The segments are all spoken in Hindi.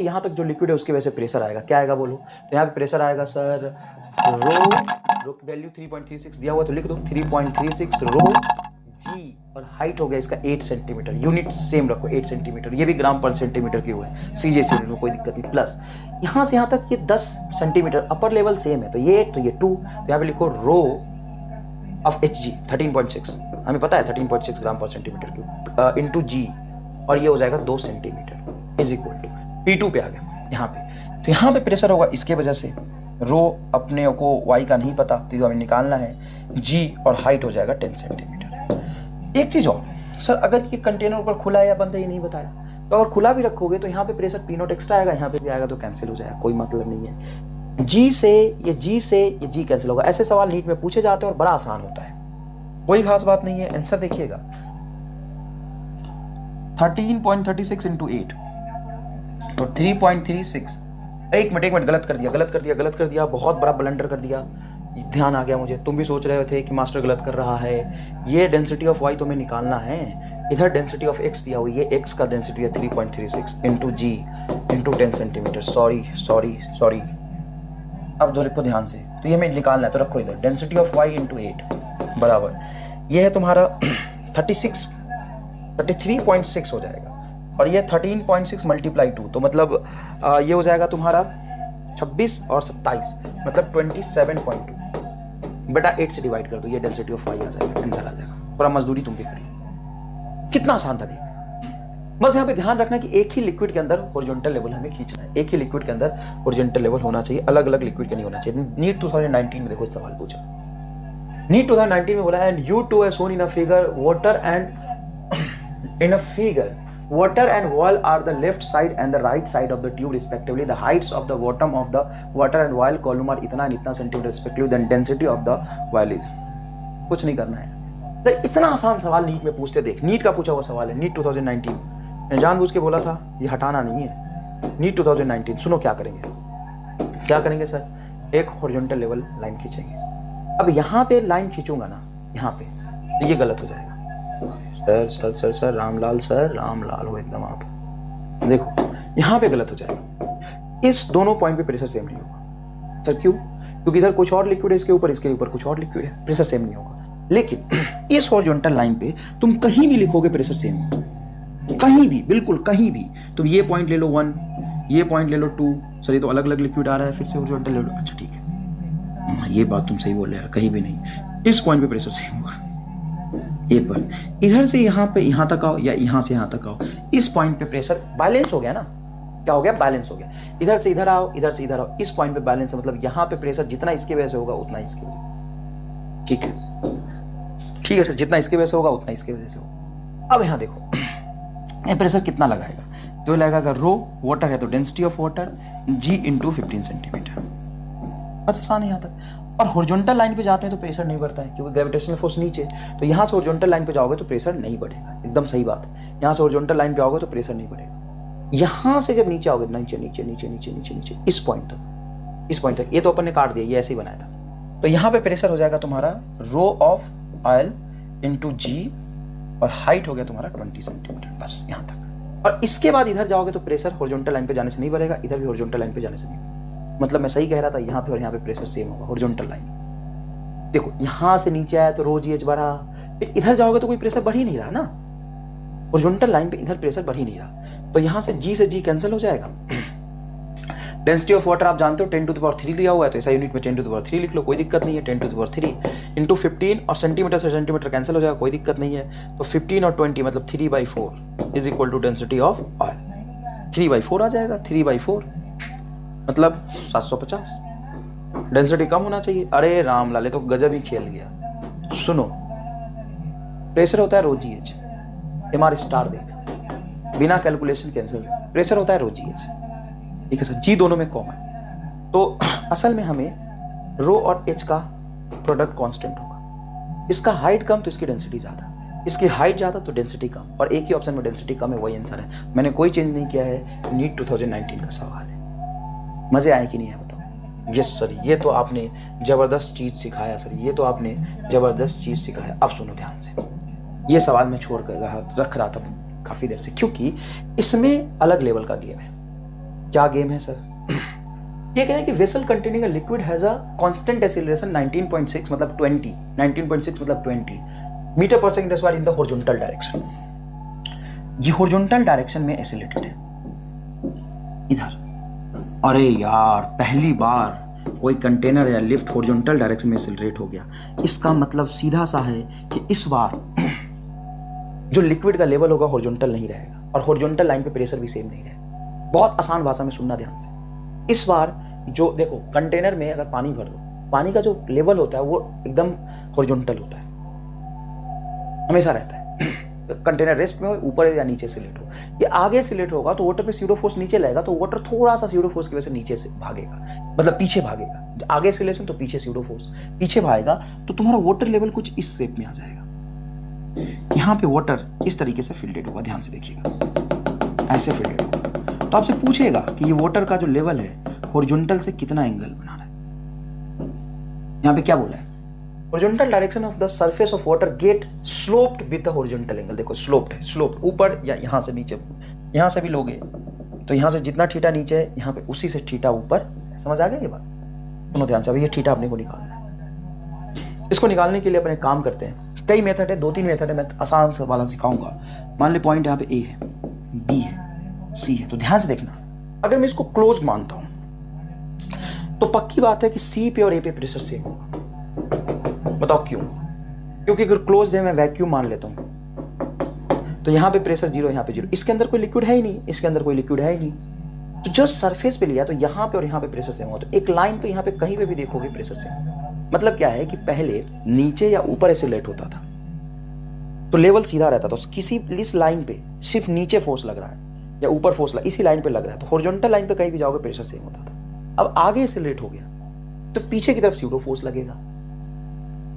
यहाँ तक जो लिक्विड है उसकी वजह से प्रेशर आएगा, क्या आएगा बोलो? तो यहाँ पे प्रेशर आएगा सर रो वैल्यू 3.36 दिया हुआ तो लिख दो 3.36 रो जी, और हाइट हो गया इसका 8 सेंटीमीटर, यूनिट सेम रखो 8 सेंटीमीटर, ये भी ग्राम पर सेंटीमीटर की हुआ है सीजीएस यूनिट में, कोई दिक्कत नहीं। प्लस यहाँ से यहाँ तक ये 10 सेंटीमीटर, अपर लेवल सेम है, तो ये 8 तो ये 2, तो यहाँ पे लिखो रो ऑफ एच जी 13.6, हमें पता है 13.6 ग्राम पर सेंटीमीटर क्यूब इंटू जी, और ये हो जाएगा 2 centimetre is equal to P2 पे आ गया यहाँ पे। तो यहाँ पे प्रेशर होगा इसके वजह से, रो अपने को वाई का नहीं पता तो हमें निकालना है, जी और हाइट हो जाएगा 10 सेंटीमीटर। एक चीज और सर, अगर ये कंटेनर ऊपर खुला है या बंद है ये नहीं बताया, तो अगर खुला भी रखोगे तो यहाँ पे प्रेशर P0 एक्स्ट्रा आएगा, यहाँ पे भी आएगा तो कैंसिल हो जाएगा, कोई मतलब नहीं है। जी से ये जी कैंसिल होगा। ऐसे सवाल नीट में पूछे जाते हैं और बड़ा आसान होता है, कोई खास बात नहीं है। आंसर देखिएगा 13.36 इंटू 8 तो 3.36। एक मिनट गलत कर दिया, बहुत बड़ा ब्लंडर कर दिया, ध्यान आ गया मुझे। तुम भी सोच रहे थे कि मास्टर गलत कर रहा है, ये डेंसिटी ऑफ वाई तुम्हें निकालना है, इधर डेंसिटी ऑफ एक्स दिया हुआ, ये एक्स का डेंसिटी है 3.36 इंटू जी इंटू 10 सेंटीमीटर। सॉरी अब जो रखो ध्यान से, तो ये हमें निकालना है तो रखो इधर डेंसिटी ऑफ वाई इंटू 8 बराबर, ये है तुम्हारा 33.6 हो जाएगा, और ये 13.6 मल्टीप्लाई 2 तो मतलब ये हो जाएगा तुम्हारा 26 और 27 मतलब 27.2 बटा 8 से डिवाइड कर दो, ये डेंसिटी ऑफ वाई आ जाएगा, आंसर आ जाएगा। पूरा मजदूरी तुम भी करिए, कितना आसान था देख। बस यहाँ पे ध्यान रखना कि एक ही लिक्विड के अंदर हॉरिजॉन्टल लेवल हमें खींचना है, एक ही लिक्विड के अंदर हॉरिजॉन्टल लेवल होना चाहिए, अलग अलग लिक्विड का नहीं होना चाहिए। नीट 2019 में देखो इस सवाल पूछा, नीट 2019 में बोला and you to as shown in a figure water and oil are the left side and the right side of the tube respectively, the heights of the bottom of the water and oil column are इतना and इतना centimetre respectively, then density of the oil is। कुछ नहीं करना है, तो इतना आसान सवाल नीट में पूछते देख, नीट का पूछा हुआ सवाल है, नीट 2019 मैंने जानबूझ के बोला था ये हटाना नहीं है। नीट 2019 सुनो क्या करेंगे सर, एक हॉरिजॉन्टल लेवल लाइन खींचेंगे। अब यहाँ पे लाइन खींचूंगा ना, यहाँ पे तो ये गलत हो जाएगा। सर राम लाल हो एकदम आप, देखो यहाँ पे गलत हो जाएगा, इस दोनों पॉइंट पे प्रेशर सेम नहीं होगा। सर क्यों? क्योंकि इधर कुछ और लिक्विड है इसके ऊपर कुछ और लिक्विड है, प्रेशर सेम नहीं होगा। लेकिन इस हॉरिजॉन्टल लाइन पे तुम कहीं भी लिखोगे प्रेशर सेम होगा, कहीं भी, बिल्कुल कहीं भी। तुम ये पॉइंट ले लो 1, ये पॉइंट ले लो 2, सर ये तो अलग अलग लिक्विड आ रहा है, फिर से हॉरिजॉन्टल ले लो, अच्छा ठीक है, ये बात तुम सही बोल रहे हो, कहीं भी नहीं, इस पॉइंट पे प्रेशर सेम होगा। ये पर इधर से यहाँ पे यहाँ तक आओ या यहाँ से यहाँ तक आओ, इस पॉइंट पे प्रेशर बैलेंस हो गया ना, क्या हो गया? बैलेंस हो गया। इधर से इधर आओ, इधर से इधर आओ, इस पॉइंट पे बैलेंस है, मतलब यहाँ पे प्रेशर जितना इसकी वजह से होगा उतना इसकी वजह से, ठीक है सर, जितना इसकी वजह से होगा उतना इसकी वजह से होगा। अब यहाँ देखो ये प्रेशर कितना लगाएगा, तो लगेगा अगर रो वाटर है तो density of water g into 15 centimetre, बस आसान है यहाँ तक। और हॉरिजॉन्टल लाइन पे जाते हैं तो प्रेशर नहीं बढ़ता है क्योंकि ग्रेविटेशनल फोर्स नीचे, तो यहाँ से हॉरिजॉन्टल लाइन पे जाओगे तो प्रेशर नहीं बढ़ेगा, एकदम सही बात। यहाँ से हॉरिजॉन्टल लाइन पे आओगे तो प्रेशर नहीं बढ़ेगा। यहाँ से जब नीचे आओगे, नीचे इस पॉइंट तक, ये तो अपन ने काट दिया, ये ऐसे ही बनाया था, तो यहाँ पे प्रेशर हो जाएगा तुम्हारा रो ऑफ ऑयल इंटू जी, और हाइट हो गया तुम्हारा 20 सेंटीमीटर, बस यहाँ तक। और इसके बाद इधर जाओगे तो प्रेशर हॉरिजॉन्टल लाइन पे जाने से नहीं बढ़ेगा, इधर भी हॉरिजॉन्टल लाइन पे जाने से नहीं, मतलब मैं सही कह रहा था, यहाँ पे और यहाँ पे प्रेशर सेम होगा हॉरिजॉन्टल लाइन। देखो यहाँ से नीचे आया तो रो जी एच बढ़ा, फिर इधर जाओगे तो कोई प्रेशर बढ़ ही नहीं रहा ना, हॉरिजॉन्टल लाइन पे इधर प्रेशर बढ़ ही नहीं रहा, तो यहाँ से जी कैंसिल हो जाएगा। डेंसिटी ऑफ वाटर आप जानते हो 10⁻³ दिया हुआ है, तो ऐसा यूनिट में 10⁻³ लिख लो, कोई दिक्कत नहीं है। 10⁻³ इंटू 15 और सेंटीमीटर से सेंटीमीटर कैंसिल हो जाएगा, कोई दिक्कत नहीं है। तो 15 और 20 मतलब 3/4 is equal to density of oil, 3/4 आ जाएगा, 3/4 मतलब 750। डेंसिटी कम होना चाहिए। अरे राम लाले तो गजब ही खेल गया। सुनो, प्रेशर होता है रो जी एच, एमआर स्टार देख, बिना कैलकुलेशन कैंसिल, प्रेशर होता है रो जी एच, ठीक है सर, जी दोनों में कॉमन। तो असल में हमें रो और एच का प्रोडक्ट कांस्टेंट होगा, इसका हाइट कम तो इसकी डेंसिटी ज्यादा, इसकी हाइट ज्यादा तो डेंसिटी कम, और एक ही ऑप्शन में डेंसिटी कम है, वही आंसर है। मैंने कोई चेंज नहीं किया है, नीट 2019 का सवाल है। मजे आए कि नहीं है बताओ? यस सर, ये तो आपने जबरदस्त चीज सिखाया सर, ये तो आपने जबरदस्त चीज सिखाया। अब सुनो ध्यान से, ये सवाल मैं छोड़ कर रख रहा था काफी देर से, क्योंकि इसमें अलग लेवल का गेम है। क्या गेम है सर? ये कह रहे हैं कि vessel containing a liquid has a constant acceleration 19.6 मतलब 20, 19.6 मतलब 20 मीटर पर second square in the horizontal direction. ये हॉरिजॉन्टल डायरेक्शन में एक्सीलरेटेड है इधर। अरे यार, पहली बार कोई कंटेनर या लिफ्ट हॉरिजॉन्टल डायरेक्शन में एक्सीलरेट हो गया। इसका मतलब सीधा सा है कि इस बार जो लिक्विड का लेवल होगा हॉरिजॉन्टल नहीं रहेगा और हॉरिजॉन्टल लाइन पे प्रेशर भी सेम नहीं रहेगा। बहुत आसान भाषा में सुनना ध्यान से। इस बार जो देखो, कंटेनर में अगर पानी भर दो, पानी का जो लेवल होता है वो एकदम हॉरिजॉन्टल होता है, हमेशा रहता है। कंटेनर रेस्ट में हो, ऊपर या नीचे से लेट हो। ये आगे से लेट होगा तो वाटर पे स्यूडो फोर्स नीचे लगेगा, तो वाटर थोड़ा सा स्यूडो फोर्स की वजह से नीचे से भागेगा, मतलब पीछे भागेगा। आगे एक्सीलरेशन तो पीछे स्यूडो फोर्स, पीछे भागेगा तो तुम्हारा वाटर लेवल कुछ इस शेप में आ जाएगा। यहाँ पे वाटर इस तरीके से फिल्टेड होगा, ध्यान से देखिएगा, ऐसे फिल्टेड होगा। तो आपसे पूछेगा कि ये वाटर का जो लेवल है हॉरिजॉन्टल से कितना एंगल बना रहा है। यहाँ पे क्या बोला है? Horizontal direction of the surface of water get sloped with the horizontal angle. देखो स्लोप्ड है, स्लोप्ड ऊपर या यहाँ से नीचे, यहाँ से भी लोगे तो यहाँ से जितना थीटा नीचे है यहाँ पे उसी से थीटा ऊपर। समझ आ गया ये बात? सुनो ध्यान से। अभी ये थीटा अपने को निकालना है। इसको निकालने के लिए अपने काम करते हैं, कई मेथड है, 2-3 मेथड है, मैं आसान से वाला सिखाऊंगा। मान ली पॉइंट यहाँ पे ए है, बी है, सी है, तो ध्यान से देखना। अगर मैं इसको क्लोज मानता हूं तो पक्की बात है कि सी पे और ए पे प्रेशर सेम होगा। बताओ क्यों? क्योंकि अगर क्लोज है, मैं वैक्यूम मान लेता हूं तो यहाँ पे प्रेशर 0, यहाँ पे 0। इसके अंदर कोई लिक्विड है ही नहीं, इसके अंदर कोई लिक्विड है ही नहीं। तो जस्ट सरफेस पे लिया तो यहाँ पे और यहाँ पे प्रेशर सेम होगा। तो एक लाइन पे यहाँ पे कहीं पे भी देखोगे प्रेशर सेम। मतलब क्या है कि पहले नीचे या ऊपर एक्सीलरेट होता था तो लेवल सीधा रहता था। तो किसी इस लाइन पे सिर्फ नीचे फोर्स लग रहा है या ऊपर फोर्स इसी लाइन पे लग रहा है, तो हॉरिजॉन्टल लाइन पे कहीं भी जाओगे प्रेशर सेम होता था। अब आगे एक्सीलरेट हो गया तो पीछे की तरफ स्यूडो फोर्स लगेगा।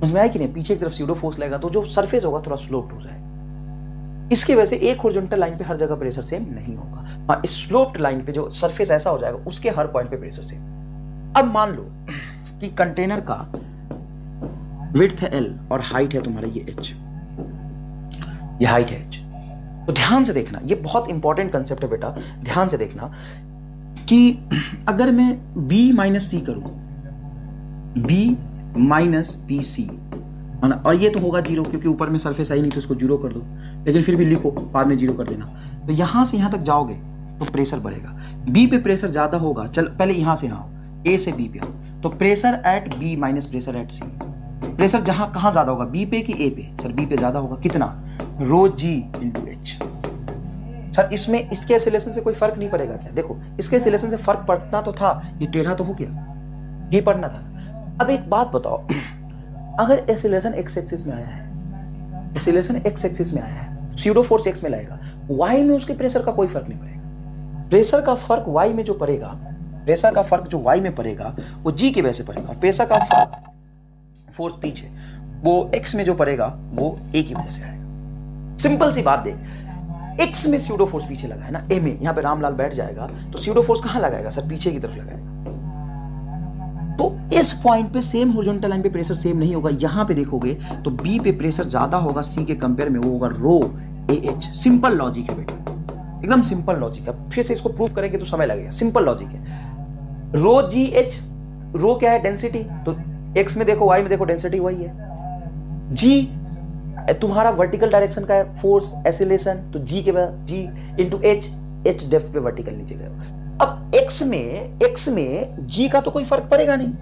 समझ में आया कि नहीं? पीछे की तरफ स्यूडो फोर्स लगेगा तो जो सरफेस होगा थोड़ा स्लोप्ड हो जाएगा। इसकी वजह से एक हॉरिजॉन्टल लाइन पे हर जगह प्रेशर सेम नहीं होगा। हाँ, इस स्लोप्ड लाइन पे जो सरफेस ऐसा हो जाएगा उसके हर पॉइंट पे प्रेशर सेम। अब मान लो कि कंटेनर का विड्थ है L और हाइट है तुम्हारा ये h, ये हाइट है h। तो ध्यान से देखना, ये बहुत इंपॉर्टेंट कंसेप्ट है बेटा, ध्यान से देखना कि अगर मैं B माइनस सी करूं, B माइनस पी सी, और ये तो होगा 0 क्योंकि ऊपर में सरफेस आई नहीं तो इसको 0 कर दो, लेकिन फिर भी लिखो, बाद में 0 कर देना। तो यहां से यहां तक जाओगे तो प्रेशर बढ़ेगा। B पे प्रेशर ज्यादा होगा, चल पहले यहां से आओ, A से B पे आओ, तो pressure at B minus pressure at C। Pressure जहां कहां ज्यादा होगा, B पे कि A पे? सर B पे ज्यादा होगा। कितना? रो G इंटू H। सर इसमें इसके एक्सीलरेशन से कोई फर्क नहीं पड़ेगा क्या? देखो इसके एक्सीलरेशन से फर्क पड़ना तो था, ये टेढ़ा तो हो गया, ये पड़ना था। अब एक बात बताओ, अगर एक्सीलरेशन एक्स एक्सिस में आया है, एक्सीलरेशन एक्स एक्सिस में आया है, स्यूडो फोर्स एक्स में लगेगा, वाई में उसके प्रेशर का कोई फर्क नहीं पड़ेगा। प्रेशर का फर्क वाई में जो पड़ेगा, प्रेशर का फर्क जो वाई में पड़ेगा वो जी की वजह से पड़ेगा। प्रेशर का फर्क फोर्स पीछे वो एक्स में जो पड़ेगा वो ए की वजह से आएगा। सिंपल सी बात देख, एक्स में स्यूडो फोर्स पीछे लगा है ना, ए में, यहाँ पे रामलाल बैठ जाएगा तो स्यूडो फोर्स कहां लगाएगा? सर पीछे की तरफ लगाएगा। तो इस पॉइंट पे सेम हॉरिजॉन्टल लाइन पे प्रेशर सेम नहीं होगा। यहां पे देखोगे तो बी पे प्रेशर ज्यादा होगा सी के कंपेयर में, वो होगा रो ए एच। सिंपल लॉजिक है बेटा, एकदम सिंपल लॉजिक है। फिर से इसको प्रूव करेंगे तो समय लगेगा, सिंपल लॉजिक है। रो जी एच, रो क्या है? डेंसिटी। तो एक्स में देखो, वाई में देखो, डेंसिटी वही है। जी तुम्हारा वर्टिकल डायरेक्शन का है, फोर्स एक्सीलरेशन, तो जी के बाद जी इंटू एच, एच डेप्थ पे वर्टिकल नीचे गया। अब एक्स में जी का तो कोई फर्क पड़ेगा नहीं,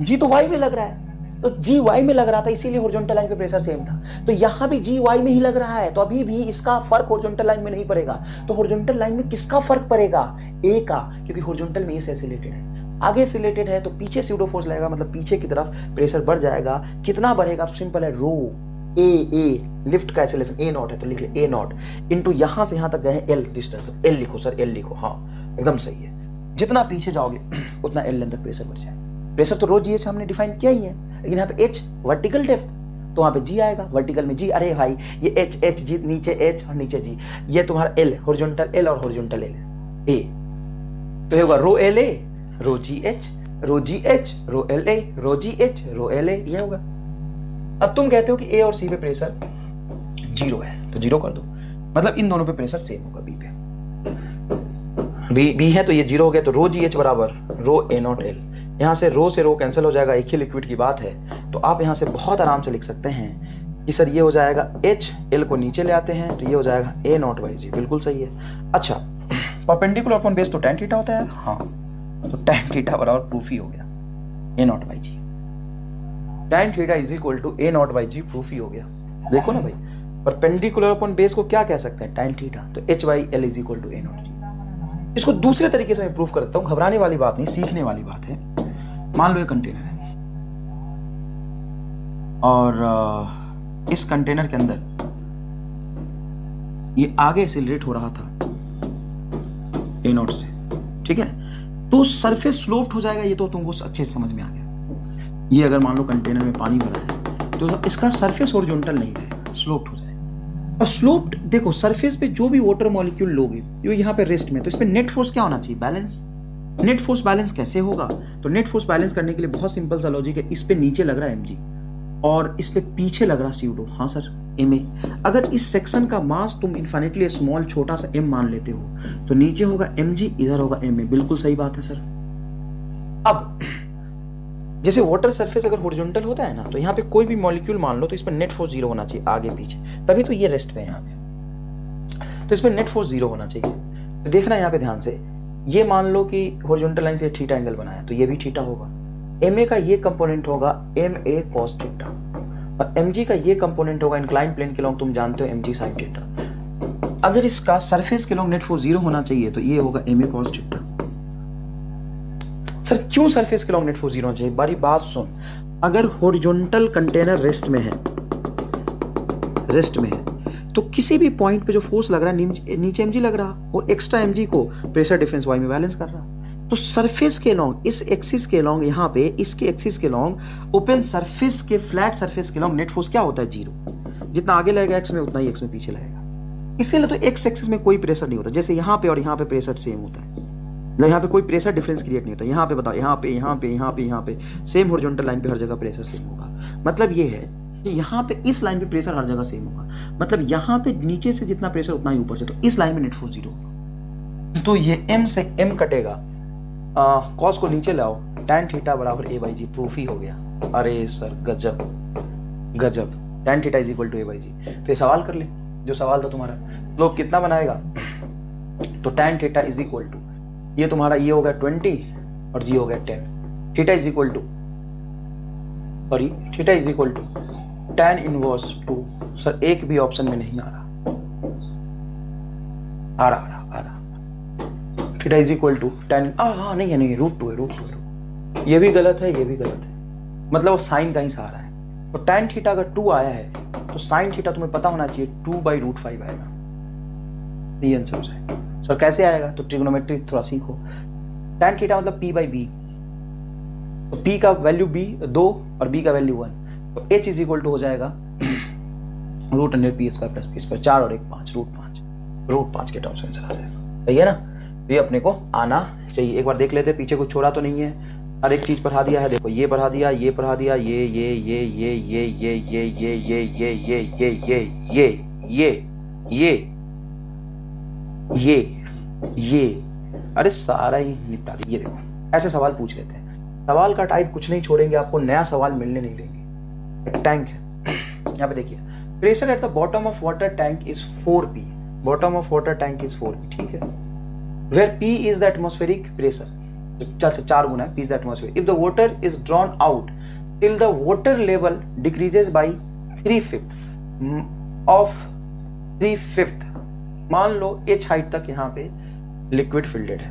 जी तो वाई में लग रहा है, तो जी वाई में लग रहा था इसीलिए हॉरिजॉन्टल लाइन पे प्रेशर सेम था। तो यहां भी जी वाई में ही लग रहा है, तो अभी भी इसका फर्क हॉरिजॉन्टल लाइन में नहीं पड़ेगा। तो हॉरिजॉन्टल लाइन में किसका फर्क पड़ेगा? ए का, क्योंकि हॉरिजॉन्टल में ए से एक्सीलरेटेड है। आगे एक्सीलरेटेड है तो पीछे स्यूडो फोर्स लगेगा, मतलब पीछे की तरफ प्रेशर बढ़ जाएगा। कितना बढ़ेगा? तो सिंपल है, रो ए लिफ्ट का एक्सीलरेशन ए नॉट है तो लिख ले ए नॉट इंटू यहां से यहां तक गए एल डिस्टेंस, एल लिखो सर, एल लिखो, हाँ एकदम सही है। जितना पीछे जाओगे उतना एल लेंथ तक प्रेशर बढ़ जाएगा। प्रेशर तो रो जी एच हमने डिफाइन किया ही है, लेकिन यहाँ पे एच वर्टिकल डेप्थ, तो वहां पे जी आएगा, वर्टिकल में जी। अरे भाई ये एच एच जी, नीचे एच और नीचे जी, ये तुम्हारा एल, हॉरिजॉन्टल एल और हॉरिजॉन्टल एल ए, तो ये होगा rho l a rho g h, rho g h rho l a, rho g h rho l a, ये होगा। अब तुम कहते हो कि ए और सी पे प्रेशर 0 है तो 0 कर दो, मतलब इन दोनों पे प्रेशर सेम होगा बी पे। बी है तो ये 0 हो गया, तो रो जी एच बराबर रो ए नॉट एल। यहाँ से रो कैंसिल हो जाएगा, एक ही लिक्विड की बात है, तो आप यहाँ से बहुत आराम से लिख सकते हैं कि सर ये हो जाएगा एच, एल को नीचे ले आते हैं तो ये हो जाएगा ए नॉट बाई जी। बिल्कुल सही है। अच्छा, परपेंडिकुलर अपॉन बेस तो tan थीटा होता है, हाँ, तो tan थीटा बराबर प्रूफ ही हो गया A nought by G. tan theta is equal to A nought by ji, proof ही हो गया। देखो ना भाई, परपेंडिकुलर अपॉन बेस को क्या कह सकते हैं, tan थीटा, तो h by L is equal to A nought G. इसको दूसरे तरीके से मैं प्रूफ करता हूं, घबराने वाली बात नहीं, सीखने वाली बात है। मान लो ये कंटेनर है और इस कंटेनर के अंदर ये आगे एक्सेलरेट हो रहा था ए नॉट से, ठीक है, तो सरफेस स्लोप्ड हो जाएगा, ये तो तुमको अच्छे से समझ में आ गया। ये अगर मान लो कंटेनर में पानी भरा है तो इसका सरफेस हॉरिजॉन्टल नहीं रहेगा, स्लोप्ड हो जाएगा। और स्लोप्ड, देखो सरफेस पे जो भी वाटर मॉलिक्यूल लोगे जो यहाँ पे रेस्ट में, तो इस पे नेट फोर्स क्या होना चाहिए, बैलेंस। नेट फोर्स बैलेंस कैसे होगा, तो नेट फोर्स बैलेंस करने के लिए बहुत सिंपल सा लॉजिक है। इस पे नीचे लग रहा है mg और इस पे पीछे लग रहा सीडो, हाँ सर ma। अगर इस सेक्शन का मास तुम इन्फिनिटली स्मॉल छोटा सा m मान लेते हो तो नीचे होगा mg, इधर होगा ma। बिल्कुल सही बात है सर। अब जैसे वाटर सरफेस अगर हॉरिजॉन्टल होता है ना, तो यहाँ पे कोई भी मॉलिक्यूल मान लो तो इस पर नेट फोर्स 0 होना चाहिए आगे पीछे, तभी तो ये रेस्ट पे है यहाँ पे, तो इस पर नेट फोर्स 0 होना चाहिए। तो देखना यहाँ पे ध्यान से, ये मान लो कि हॉरिजॉन्टल लाइन से थीटा एंगल बनाया तो ये भी थीटा होगा, ma का ये कंपोनेंट होगा ma cos थीटा और mg का ये कंपोनेंट होगा इंक्लाइन प्लेन के लॉन्ग, तुम जानते हो mg sin थीटा। अगर इसका सरफेस के लॉन्ग नेट फोर्स 0 होना चाहिए तो ये होगा ma cos थीटा। सर क्यों सरफेस के लॉन्ग नेट फोर्स 0 होना चाहिए, बारी बात सुन। अगर हॉरिजॉन्टल कंटेनर रेस्ट में है तो किसी भी पॉइंट पे जो फोर्स लग रहा है नीचे mg लग रहा और एक्स्ट्रा mg को प्रेशर डिफरेंस y में बैलेंस कर रहा। तो सरफेस के लॉन्ग, इस एक्सिस के लॉन्ग, यहाँ पे इसके एक्सिस के लॉन्ग, ओपन सरफेस के फ्लैट सरफेस के लॉन्ग नेट फोर्स क्या होता है, 0। जितना आगे लगेगा x में उतना ही x में पीछे लगेगा। इसीलिए तो x एक्सिस में कोई प्रेशर नहीं होता, जैसे यहाँ पे और यहाँ पे प्रेशर सेम होता है, यहाँ पे कोई प्रेशर डिफरेंस क्रिएट नहीं होता। यहाँ पे बताओ, यहाँ पे सेम हॉरिजॉन्टल लाइन पे हर जगह प्रेशर सेम होगा। मतलब ये है कि यहाँ पे इस लाइन पे प्रेशर हर जगह सेम होगा, मतलब यहाँ पे नीचे से जितना प्रेशर उतना ही ऊपर से, तो इस लाइन में नेट फोर्स 0 होगा। तो ये m से m कटेगा, कॉस को नीचे लाओ, tan थीटा बराबर a बाई जी, प्रूफ ही हो गया। अरे सर गजब गजब, tan theta is equal to a by g. तो ये सवाल कर ले, जो सवाल था तुम्हारा, लोग कितना बनाएगा, तो tan theta is equal to, ये तुम्हारा ये हो गया 20 और जी हो गया 10, theta is equal to, sorry theta is equal to tan inverse 2। Sir एक भी ऑप्शन में नहीं आ रहा, theta is equal to tan, हाँ नहीं है, नहीं √2 है, ये भी गलत है, ये भी गलत है, मतलब वो साइन कहीं से आ रहा है। तो tan थीटा अगर 2 आया है तो साइन थीटा तुम्हें पता होना चाहिए 2/√5 आएगा, ये आंसर हो जाएगा। सर कैसे आएगा, तो ट्रिग्नोमेट्री थोड़ा सीखो। tan थीटा मतलब p बाई बी, तो p का वैल्यू b 2 और b का वैल्यू 1, तो h इज इक्वल टू हो जाएगा √p² प्लस p², 4 और 1 5, √5 के टर्म्स में आंसर आ जाएगा। सही है ना, ये अपने को आना चाहिए। एक बार देख लेते, पीछे कुछ छोड़ा तो नहीं है, हर एक चीज पढ़ा दिया है। देखो ये पढ़ा दिया, ये पढ़ा दिया, ये अरे सारा ही निपटा दिया। ये देखो ऐसे सवाल पूछ लेते हैं, सवाल का टाइप कुछ नहीं छोड़ेंगे, आपको नया सवाल मिलने नहीं देंगे। एक टैंक है, यहाँ पे देखिए, pressure at the bottom of water tank is 4p, bottom of water tank is 4p, ठीक है, where p is the atmospheric pressure, 4 गुना है, p is the atmosphere. If the water is drawn out till the water level decreases by 3/5 of 3/5, मान लो h हाइट तक यहाँ पे लिक्विड फिल्डेड है,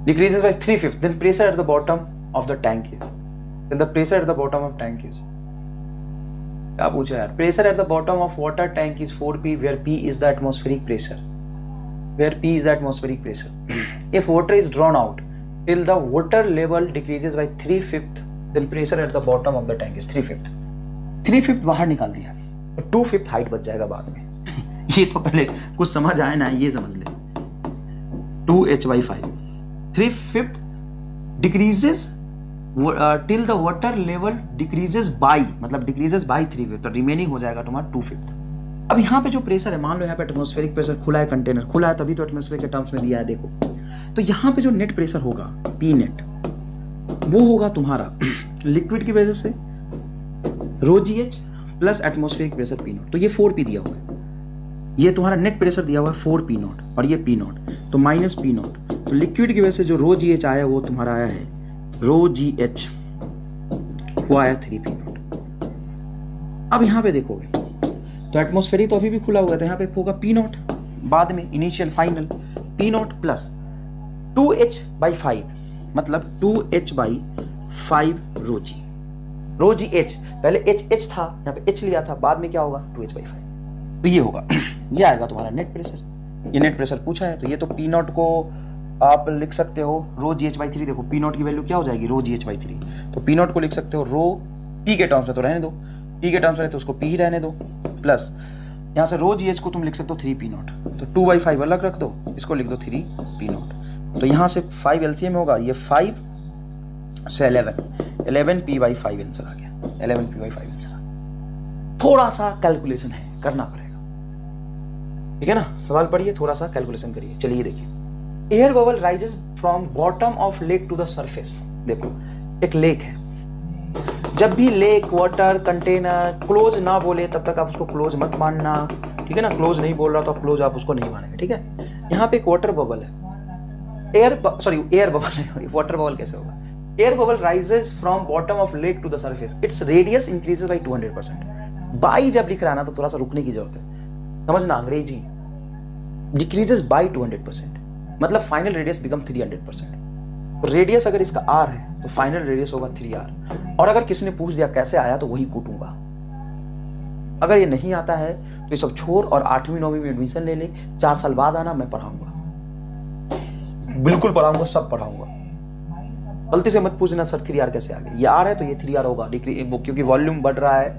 decreases by 3/5, then pressure at the bottom of the tank is, then the pressure at the bottom of tank is, क्या पूछा यार, pressure at the bottom of water tank is 4p where p is the atmospheric pressure, where p is the atmospheric pressure. If water is drawn out till the water level decreases by 3/5, then pressure at the bottom of the tank is 3/5. 3/5 बाहर निकाल दिया, 2/5 हाइट बच जाएगा बाद में। ये तो पहले कुछ समझ आए ना, ये समझ ले, 2h/5, 3/5 decreases till the water level decreases by, मतलब decreases by 3/5, तो रिमेनिंग हो जाएगा तुम्हारा 2/5। अब यहाँ पे जो प्रेशर है, मान लो यहाँ पे एटमॉस्फेरिक प्रेशर खुला है, कंटेनर खुला है, तभी तो एटमॉस्फेयर के टर्म्स में दिया है। देखो तो यहाँ पे जो नेट प्रेशर होगा पी नेट, वो होगा तुम्हारा लिक्विड की वजह से rho g h plus atmospheric pressure P naught. तो ये 4P दिया हुआ है, ये तुम्हारा नेट प्रेशर दिया हुआ है 4P नॉट, और ये P नॉट, तो माइनस P नॉट। तो लिक्विड की वजह से जो रो जी एच आया वो तुम्हारा आया है रो जी एच, वो आया 3P नॉट। अब यहाँ पे देखोगे तो एटमॉस्फेरिक तो अभी भी खुला हुआ है, तो यहाँ पे होगा P नॉट, बाद में initial final P not plus 2H/5, मतलब 2H/5 रो जी एच। पहले H था, यहाँ पे H लिया था, बाद में क्या होगा 2H/5, तो ये होगा ये आएगा तुम्हारा नेट प्रेशर। ये नेट प्रेशर पूछा है, तो ये तो P नॉट को आप लिख सकते हो रो जी एच/3। देखो P नॉट की वैल्यू क्या हो जाएगी, रो जी एच/3, तो P नॉट को लिख सकते हो रो P के टर्म्स में, तो रहने दो P के टर्म्स में, तो उसको P ही रहने दो, प्लस यहाँ से रो जी एच को तुम लिख सकते हो 3P नॉट, तो 2/5 अलग रख दो, इसको लिख दो 3P नॉट। तो यहाँ से 5 LCM होगा, ये 5 से 11P/5 आंसर आ गया, 11P/5 आंसर। थोड़ा सा कैलकुलेशन है, करना पड़ेगा, ठीक है ना। सवाल पढ़िए, थोड़ा सा कैलकुलेशन करिए। चलिए देखिए, air bubble rises from bottom of lake to the surface. देखो एक लेक है, जब भी लेक, वाटर, कंटेनर क्लोज ना बोले तब तक आप उसको क्लोज मत मानना, ठीक है ना। क्लोज नहीं बोल रहा तो क्लोज आप उसको नहीं मानेंगे, ठीक है। यहाँ पे एक वाटर बबल है, एयर बबल नहीं, वाटर बबल कैसे होगा। Air bubble rises from bottom of lake to the surface, it's radius increases by 200%। By जब लिख रहा है ना तो थोड़ा सा रुकने की जरूरत है, समझना अंग्रेजी। डिक्रीजेस बाय 200%, मतलब फाइनल रेडियस बिकम 300%। रेडियस अगर इसका R है तो फाइनल रेडियस होगा 3R। और अगर किसी ने पूछ दिया कैसे आया तो वही कूटूंगा। अगर ये नहीं आता है तो ये सब छोड़ और 8वीं 9वीं में एडमिशन ले ले, 4 साल बाद आना, मैं पढ़ाऊंगा, बिल्कुल पढ़ाऊंगा, सब पढ़ाऊंगा। गलती से मत पूछना सर 3R कैसे आ गया, ये R है तो ये 3R होगा, क्योंकि वॉल्यूम बढ़ रहा है,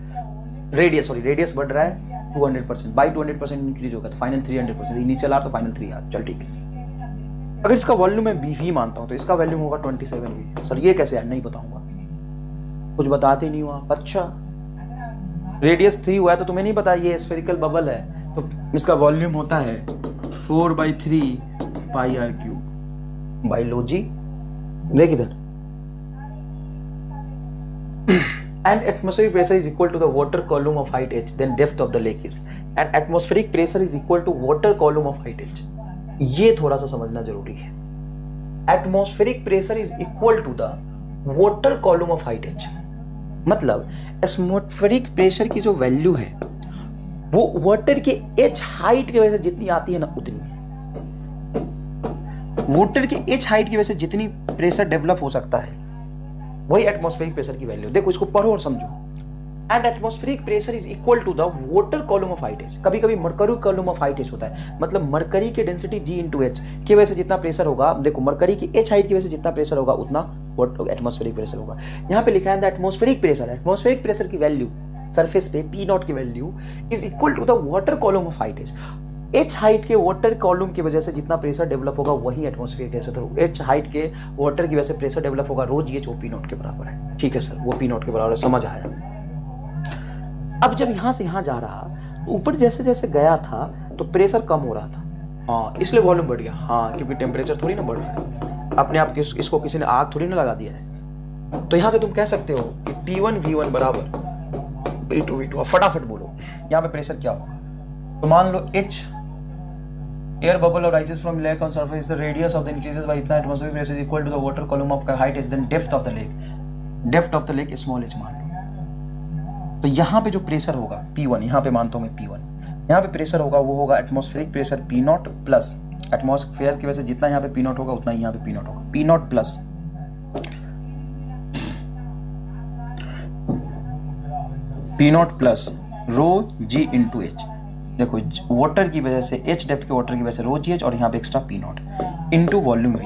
रेडियस बढ़ रहा है 200%, बाई 200% इंक्रीज होगा, तो फाइनल 300%, इनिशियल R तो फाइनल 3R। चल ठीक है। अगर इसका वॉल्यूम मैं BV मानता हूं तो इसका वैल्यूम होगा 27V। सर ये कैसे है, नहीं बताऊंगा, कुछ बताते नहीं हुआ। अच्छा रेडियस 3 हुआ है तो तुम्हें नहीं पता ये स्फेरिकल बबल है, तो इसका वॉल्यूम होता है 4/3πr3। बायोलॉजी देख इधर। And atmospheric pressure is equal to the water column of height h, then depth of the lake is, and atmospheric pressure is equal to water column of height h। ये थोड़ा सा समझना जरूरी है। Atmospheric pressure is equal to the water column of height h, मतलब एटमॉस्फेरिक प्रेशर की जो वैल्यू है वो वाटर के h हाइट की वजह से जितनी आती है ना उतनी, वाटर के h हाइट की वजह से जितनी प्रेशर डेवलप हो सकता है वही एटमॉस्फेरिक प्रेशर की वैल्यू। देखो इसको पढ़ो और समझो। And atmospheric pressure is equal to the water column of height h। कभी कभी mercury column of height h होता है, मतलब मरकरी की डेंसिटी G/H की वजह से जितना प्रेशर होगा, देखो मरकरी की h हाइट की वजह से जितना प्रेशर होगा उतना एटमॉस्फेरिक प्रेशर होगा। यहाँ पे लिखा है एटमॉस्फेरिक प्रेशर की वैल्यू सरफेस पे P नॉट की value is equal to the water column of height h। h height के वाटर कॉलम की वजह से जितना प्रेशर डेवलप होगा वही एटमॉस्फेरिक प्रेशर होगा। h हाइट के वाटर की वजह से प्रेशर डेवलप होगा रो GH, वो P नॉट के बराबर है। ठीक है सर, वो P नॉट के बराबर है, समझ आया। अब जब यहां से यहां जा रहा, ऊपर जैसे जैसे गया था तो प्रेशर कम हो रहा था, हाँ इसलिए वॉल्यूम बढ़ गया। हाँ क्योंकि टेम्परेचर थोड़ी ना बढ़ रहा है, अपने आप इसको किसी ने आग थोड़ी ना लगा दिया है। तो यहां से तुम कह सकते हो कि P1V1 बराबर P2V2। फटाफट बोलो यहाँ पे प्रेशर क्या होगा। तो मान लो H air bubble rises from lake on surface, the radius of the increases by इतना atmospheric pressure is equal to the water column of height h, then depth of the lake small h मान लो। तो यहाँ पे जो प्रेशर होगा P1, यहाँ पे मानता हूँ मैं P1, यहाँ पे प्रेशर होगा वो होगा atmospheric pressure P not plus atmosphere की वजह से जितना यहाँ पे P नॉट होगा उतना यहाँ पे P नॉट होगा, P not plus row G/H। देखो वाटर की वजह से H डेप्थ के वाटर की वजह से रो GH और यहाँ पे extra P naught into volume V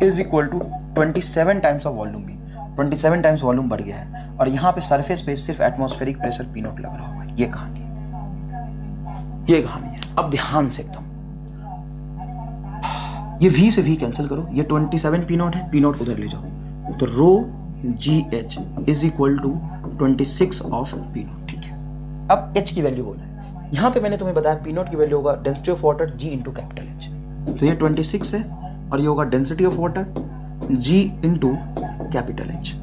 is equal to 27 times of volume V। 27 times volume बढ़ गया है और यहाँ पे सरफेस पे सिर्फ एटमॉस्फेरिक प्रेशर P नॉट लग रहा होगा। ये कहानी है। अब ध्यान से एकदम, ये V से V कैंसिल करो, ये 27 P नॉट है, P नॉट उधर ले जाओ, तो rho GH is equal to 26 of P naught. ठीक है, अब H की वैल्यू बोला है, यहाँ पे मैंने तुम्हें बताया पी नॉट की वैल्यू होगा density of water g into capital h. तो ये 26 है और ये होगा density of water g into capital h,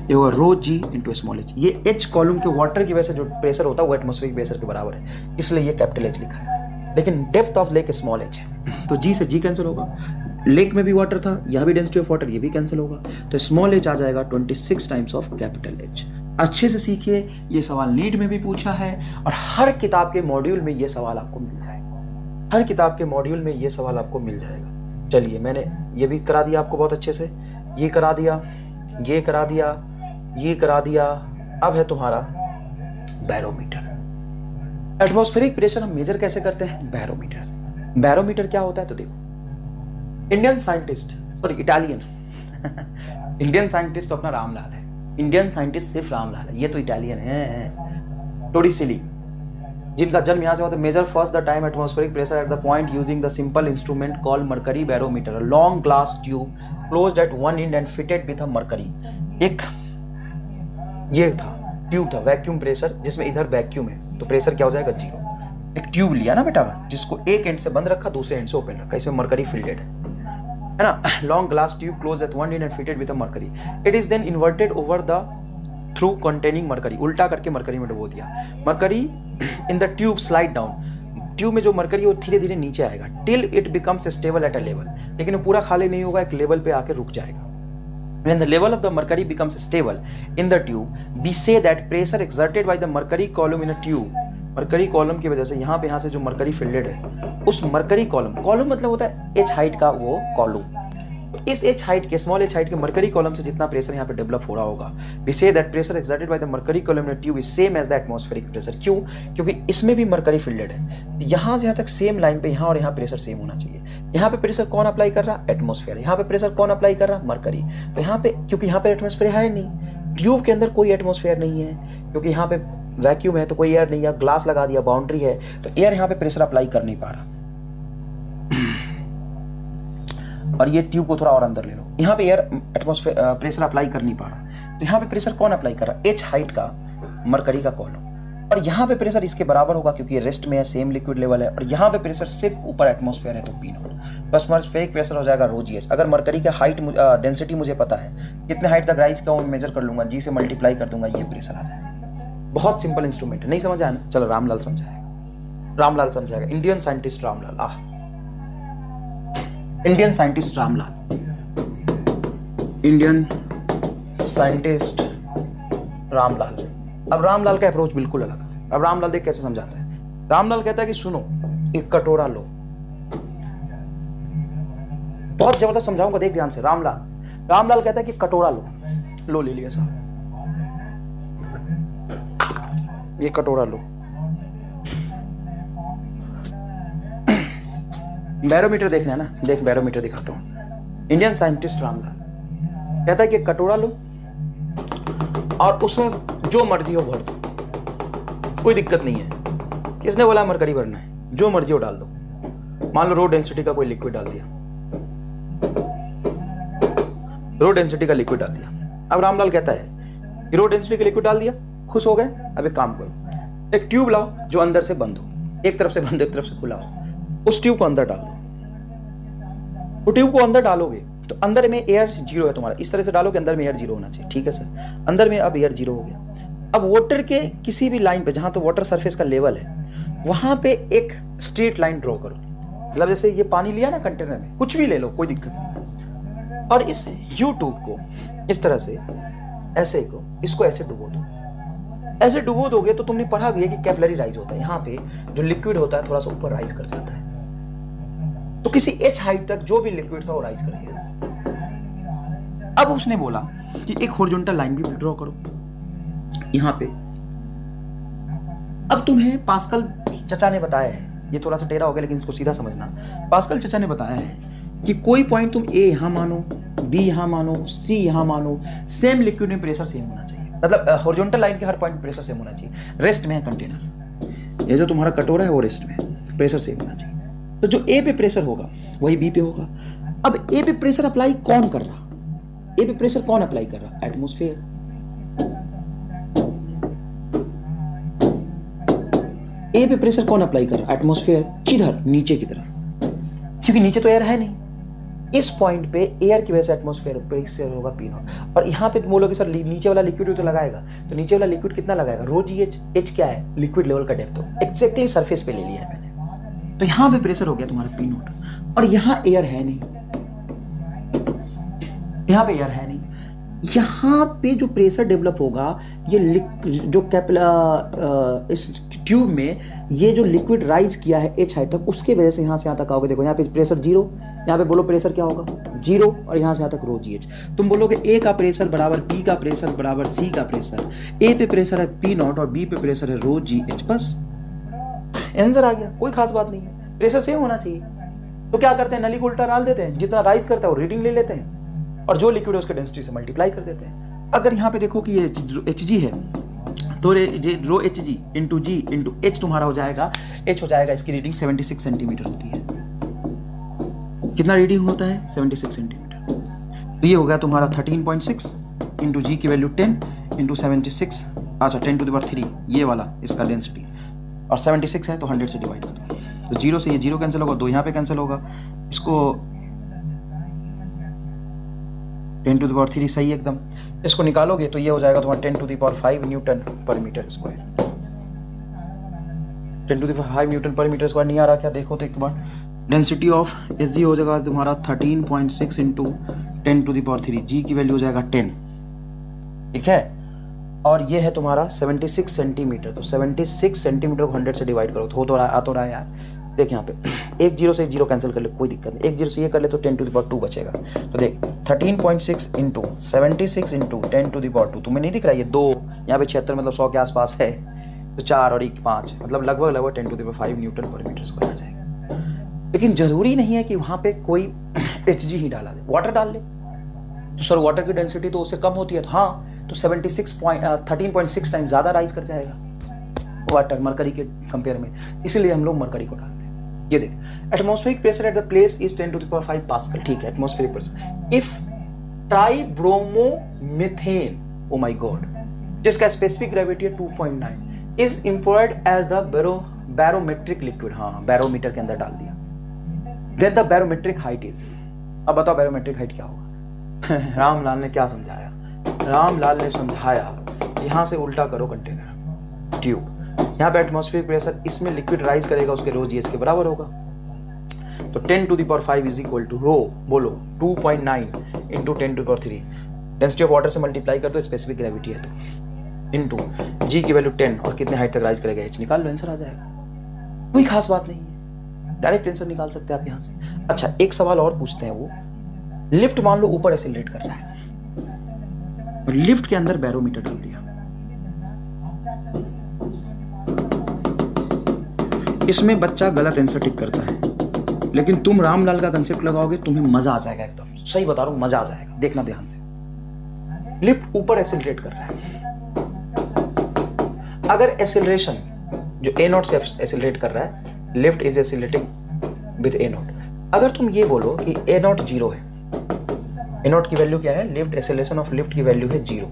ये होगा rho g into small h. ये एच कॉलम के वाटर की वजह से जो प्रेशर होता है वो एटमॉस्फेरिक प्रेशर के बराबर है, इसलिए ये कैपिटल एच लिखा है। लेकिन depth of lake small H है, तो जी से जी कैंसिल होगा, लेक में भी वाटर था, यहाँ भी डेंसिटी ऑफ वाटर, ये भी कैंसिल होगा, तो स्मॉल एच आ जाएगा 26 टाइम्स ऑफ कैपिटल एच। अच्छे से सीखिए, ये सवाल नीट में भी पूछा है और हर किताब के मॉड्यूल में ये सवाल आपको मिल जाएगा, हर किताब के मॉड्यूल में ये सवाल आपको मिल जाएगा। चलिए मैंने ये भी करा दिया आपको बहुत अच्छे से, ये करा दिया, ये करा दिया, ये करा दिया। अब है तुम्हारा बैरोमीटर। एटमॉस्फेरिक प्रेशर हम मेजर कैसे करते हैं? बैरोमीटर से। बैरोमीटर क्या होता है तो देखो, Indian scientist, sorry Italian Indian scientist तो अपना रामलाल है, इंडियन साइंटिस्ट सिर्फ रामलाल है, ये तो इटालियन है। टोरिसेली, जिनका जन्म यहाँ से हुआ था, measure first the time atmospheric pressure at the point using the simple instrument called mercury barometer, long glass tube closed at one end and fitted with a mercury. एक ये था ट्यूब था, वैक्यूम प्रेशर, जिसमें इधर वैक्यूम है तो प्रेशर क्या हो जाएगा? जीरो। एक ट्यूब लिया ना बेटा, जिसको एक एंड से बंद रखा, दूसरे एंड से ओपन रखा, इसमें मर्करी फिल्डेड है ना। Long glass tube close at one end and fitted with a mercury, it is then inverted over the through containing mercury, उल्टा करके मर्करी में डुबो दिया। Mercury in the tube slide down, tube में जो मर्करी है वो धीरे धीरे नीचे आएगा till it becomes stable at a level, लेकिन वो पूरा खाली नहीं होगा, एक लेवल पे आके रुक जाएगा। When the level of the mercury becomes stable in the tube, we say that pressure exerted by the mercury column in a tube, mercury column की वजह से यहाँ से जो मरकरी फिल्डेड है, उस मरकरी कॉलम, कॉलम मतलब होता है एच हाइट का वो कॉलम, तो इस एच हाइट के, स्मॉल एच हाइट के मरकरी कॉलम से जितना प्रेशर यहाँ पे डेवलप हो रहा होगा, we see that pressure exerted by the mercury column in tube is same as the atmospheric pressure. क्यों? क्योंकि इसमें भी मरकरी फिल्डेड है, यहाँ से यहाँ तक सेम लाइन पे यहाँ और यहाँ प्रेशर सेम होना चाहिए। यहाँ पे प्रेशर कौन अप्लाई कर रहा? एटमॉस्फेयर। यहाँ पे प्रेशर कौन अप्लाई कर रहा? मरकरी। तो यहाँ पे, क्योंकि यहाँ पे एटमॉस्फेयर है नहीं, ट्यूब के अंदर कोई एटमॉस्फेयर नहीं है, क्योंकि यहाँ पे वैक्यूम है तो कोई एयर नहीं है, ग्लास लगा दिया, बाउंड्री है, तो एयर यहाँ पे प्रेशर अप्लाई कर नहीं पा रहा। और ये ट्यूब को थोड़ा और अंदर ले लो, यहाँ पे एयर एटमॉस्फेयर प्रेशर अप्लाई कर नहीं पा रहा, तो यहाँ पे प्रेशर कौन अप्लाई कर रहा? एच हाइट का मरकरी का कॉलम। और यहाँ पे प्रेशर इसके बराबर होगा क्योंकि रेस्ट में है, सेम लिक्विड लेवल है, और यहाँ पे प्रेशर सिर्फ ऊपर एटमॉस्फेयर है तो पी नॉट, बस एटमॉस्फेरिक प्रेशर हो जाएगा रो जी एच। अगर मरकरी का हाइट डेंसिटी मुझे पता है, कितने हाइट तक राइज का वो मेजर कर लूंगा, जी से मल्टीप्लाई कर दूंगा, ये प्रेशर आ जाएगा। बहुत सिंपल इंस्ट्रूमेंट है, नहीं समझ आया ना? चलो रामलाल समझाएगा, रामलाल समझाएगा, Indian scientist Ramlal. Indian scientist Ramlal, Indian scientist Ramlal. अब रामलाल का अप्रोच बिल्कुल अलग है। अब रामलाल देख कैसे समझाता है। रामलाल कहता है कि सुनो, एक कटोरा लो, बहुत जबरदस्त समझाऊंगा, देख ध्यान से। रामलाल कहता है कि कटोरा लो, ले लिया साहब, ये कटोरा लो। बैरोमीटर देखना है ना, देख बैरोमीटर दिखाता हूं। इंडियन साइंटिस्ट रामलाल कहता है कि कटोरा लो और उसमें जो मर्जी हो भर दो, कोई दिक्कत नहीं है। किसने बोला मरकरी भरना है? जो मर्जी हो डाल दो। मान लो रो डेंसिटी का कोई लिक्विड डाल दिया, रो डेंसिटी का लिक्विड डाल दिया। अब रामलाल कहता है कि रो डेंसिटी का लिक्विड डाल दिया, खुश हो गए। अब एक काम करो, एक ट्यूब लाओ जो अंदर से बंद हो, एक तरफ से बंद एक तरफ से खुला हो, उस ट्यूब को अंदर डाल दो। वो ट्यूब को अंदर डालोगे तो अंदर में एयर जीरो है तुम्हारा, इस तरह से डालो कि अंदर में एयर जीरो होना चाहिए, ठीक है सर। अंदर में अब एयर जीरो हो गया। अब वाटर के किसी भी लाइन पे जहां तो वाटर सरफेस का लेवल है, वहां पे एक स्ट्रेट लाइन ड्रॉ करो। मतलब जैसे ये पानी लिया ना कंटेनर में, कुछ भी ले लो, कोई दिक्कत नहीं। और इस यू ट्यूब को इस तरह से ऐसे को, इसको ऐसे डुबो दो। ऐसे डुबो दोगे तो तुमने पढ़ा भी है कि कैपिलरी राइज होता है, यहाँ पे जो लिक्विड होता है थोड़ा सा ऊपर राइज कर जाता है, तो किसी एच हाइट तक जो भी लिक्विड था वो राइज करेगा। अब उसने बोला कि एक हॉरिजॉन्टल लाइन भी ड्रॉ करो यहाँ पे। अब तुम्हें पास्कल चचा ने बताया है, ये थोड़ा सा टेढ़ा हो गया लेकिन इसको सीधा समझना। पास्कल चचा ने बताया है कि कोई पॉइंट तुम ए यहाँ मानो, बी यहाँ मानो, सी यहाँ मानो, सेम लिक्विड में प्रेशर सेम होना चाहिए। मतलब हॉरिजॉन्टल लाइन के हर पॉइंट प्रेशर सेम होना चाहिए। रेस्ट में है कंटेनर, ये जो तुम्हारा कटोरा है वो रेस्ट में, प्रेशर सेम होना चाहिए। तो जो ए पे प्रेशर होगा वही बी पे होगा। अब ए पे प्रेशर अप्लाई कौन कर रहा? ए पे प्रेशर कौन अप्लाई कर रहा? एटमॉस्फेयर। ए पे प्रेशर कौन अप्लाई कर रहा है? एटमॉस्फेयर। किधर? नीचे की तरफ, क्योंकि नीचे तो एयर है नहीं। इस पॉइंट पे एयर की वजह से एटमॉस्फेयर प्रेशर होगा पी नॉट। और यहाँ पे बोलोगे सर नीचे वाला लिक्विड तो लगाएगा, तो नीचे वाला लिक्विड कितना लगाएगा? रो जी एच। एच क्या है? लिक्विड लेवल का डेप्थ। तो एक्जैक्टली सरफेस पे ले लिया है मैंने। तो यहाँ पे प्रेशर हो गया तुम्हारा पी नॉट, और यहाँ एयर है नहीं, यहाँ पे एयर है नहीं। यहाँ पे जो प्रेशर डेवलप होगा, ये जो इस ट्यूब में ये जो लिक्विड राइज किया है एच हाइट तक, उसके वजह से यहाँ से यहाँ तक आओगे। देखो यहाँ पे प्रेशर जीरो, यहाँ पे बोलो प्रेशर क्या होगा? जीरो, और यहाँ से यहाँ तक रो जी एच। तुम बोलोगे ए का प्रेशर बराबर बी का प्रेशर बराबर सी का प्रेशर। ए पे प्रेशर है पी नॉट और बी पे प्रेशर है रो जी एच, बस आंसर आ गया। कोई खास बात नहीं है, प्रेशर सेम होना चाहिए। तो क्या करते हैं? नली को उल्टा डाल देते हैं, जितना राइज करता है वो रीडिंग ले लेते हैं, और जो लिक्विड है उसके डेंसिटी से मल्टीप्लाई कर देते हैं। अगर यहाँ पे देखो कि ये एच जी है, तो रो एच जी इंटू जी इंटू एच तुम्हारा हो जाएगा, एच हो जाएगा, इसकी रीडिंग 76 सेंटीमीटर होती है। कितना रीडिंग होता है? 76 सेंटीमीटर। तो ये हो गया तुम्हारा 13.6 इंटू जी की वैल्यू 10 इंटू 76, अच्छा 10⁻³ ये वाला इसका डेंसिटी, और 76 है तो 100 से डिवाइड कर दो। तो जीरो से ये जीरो कैंसिल होगा, 2 यहाँ पे कैंसिल होगा, इसको 10⁻³ सही एकदम। इसको निकालोगे तो ये हो जाएगा तुम्हारा 10⁵ न्यूटन पर मीटर स्क्वायर। 10⁵ न्यूटन पर मीटर स्क्वायर नहीं आ रहा क्या? देखो तो एक बार। डेंसिटी ऑफ एस जी हो जाएगा तुम्हारा 13.6 इंटू 10⁻³ जी की वैल्यू हो जाएगा 10, ठीक है। और ये है तुम्हारा 76 सेंटीमीटर। तो 76 सेंटीमीटर को 100 से डिवाइड करो तो हो तो रहा, आ तो रहा है यार। देख यहाँ पे एक जीरो से एक जीरो कैंसिल कर ले, कोई दिक्कत नहीं। एक जीरो से ये कर ले तो 10⁻² बचेगा। तो देख 13.6 इंटू 76 इंटू 10⁻², तुम्हें नहीं दिख रहा है ये 2, यहाँ पे 76 मतलब 100 के आसपास है, तो 4 और 1 5, मतलब लगभग 10⁵ न्यूटन पर मीटर स्क्वायर आ जाएगा। लेकिन जरूरी नहीं है कि वहाँ पे कोई एच जी ही डाला दे, वाटर डाल ले। तो सर वाटर की डेंसिटी तो उससे कम होती है, तो हाँ, तो 13.6 टाइम ज़्यादा राइज कर जाएगा वाटर मरकरी के कंपेयर में, इसीलिए हम लोग मरकरी को डालते हैं। ये देख, atmospheric pressure at the place is 10⁵ pascal, ठीक है, atmospheric pressure. If tribromomethane, oh my God, जिसका स्पेसिफिक ग्रेविटी है 2.9, is imported as the barometric liquid, हाँ बैरोमीटर के अंदर डाल दिया। Then the barometric height is, अब बताओ बैरोमेट्रिक हाइट क्या होगा? रामलाल ने क्या समझाया? रामलाल ने समझाया, यहां से उल्टा करो कंटेनर ट्यूब, यहाँ पे एटमॉस्फेरिक प्रेशर इसमें लिक्विड राइज करेगा उसके रो जी एच के बराबर होगा। तो 10⁵ इज इक्वल टू रो, बोलो 2.9 इंटू 10⁵, डेंसिटी ऑफ वाटर से मल्टीप्लाई कर दो, स्पेसिफिक ग्रेविटी है तो, इंटू जी की वैल्यू 10, और कितने हाइट तक राइज करेगा एच निकाल लो, आंसर आ जाएगा। कोई खास बात नहीं है, डायरेक्ट आंसर निकाल सकते हैं आप यहाँ से। अच्छा एक सवाल और पूछते हैं, वो लिफ्ट मान लो ऊपर एक्सेलरेट कर रहा है, लिफ्ट के अंदर बैरोमीटर डाल दिया, इसमें बच्चा गलत आंसर टिक करता है, लेकिन तुम रामलाल का कंसेप्ट लगाओगे तुम्हें मजा आ जाएगा, एकदम सही बता रहा हूं, मजा आ जाएगा। देखना ध्यान से, लिफ्ट ऊपर एक्सेलरेट कर रहा है, अगर एक्सेलरेशन जो ए नॉट से एक्सेलरेट कर रहा है, lift is accelerating with A not, अगर तुम ये बोलो कि ए नॉट 0 है, ए नॉट की वैल्यू क्या है? लिफ्ट एक्सेलरेशन ऑफ लिफ्ट की वैल्यू है 0,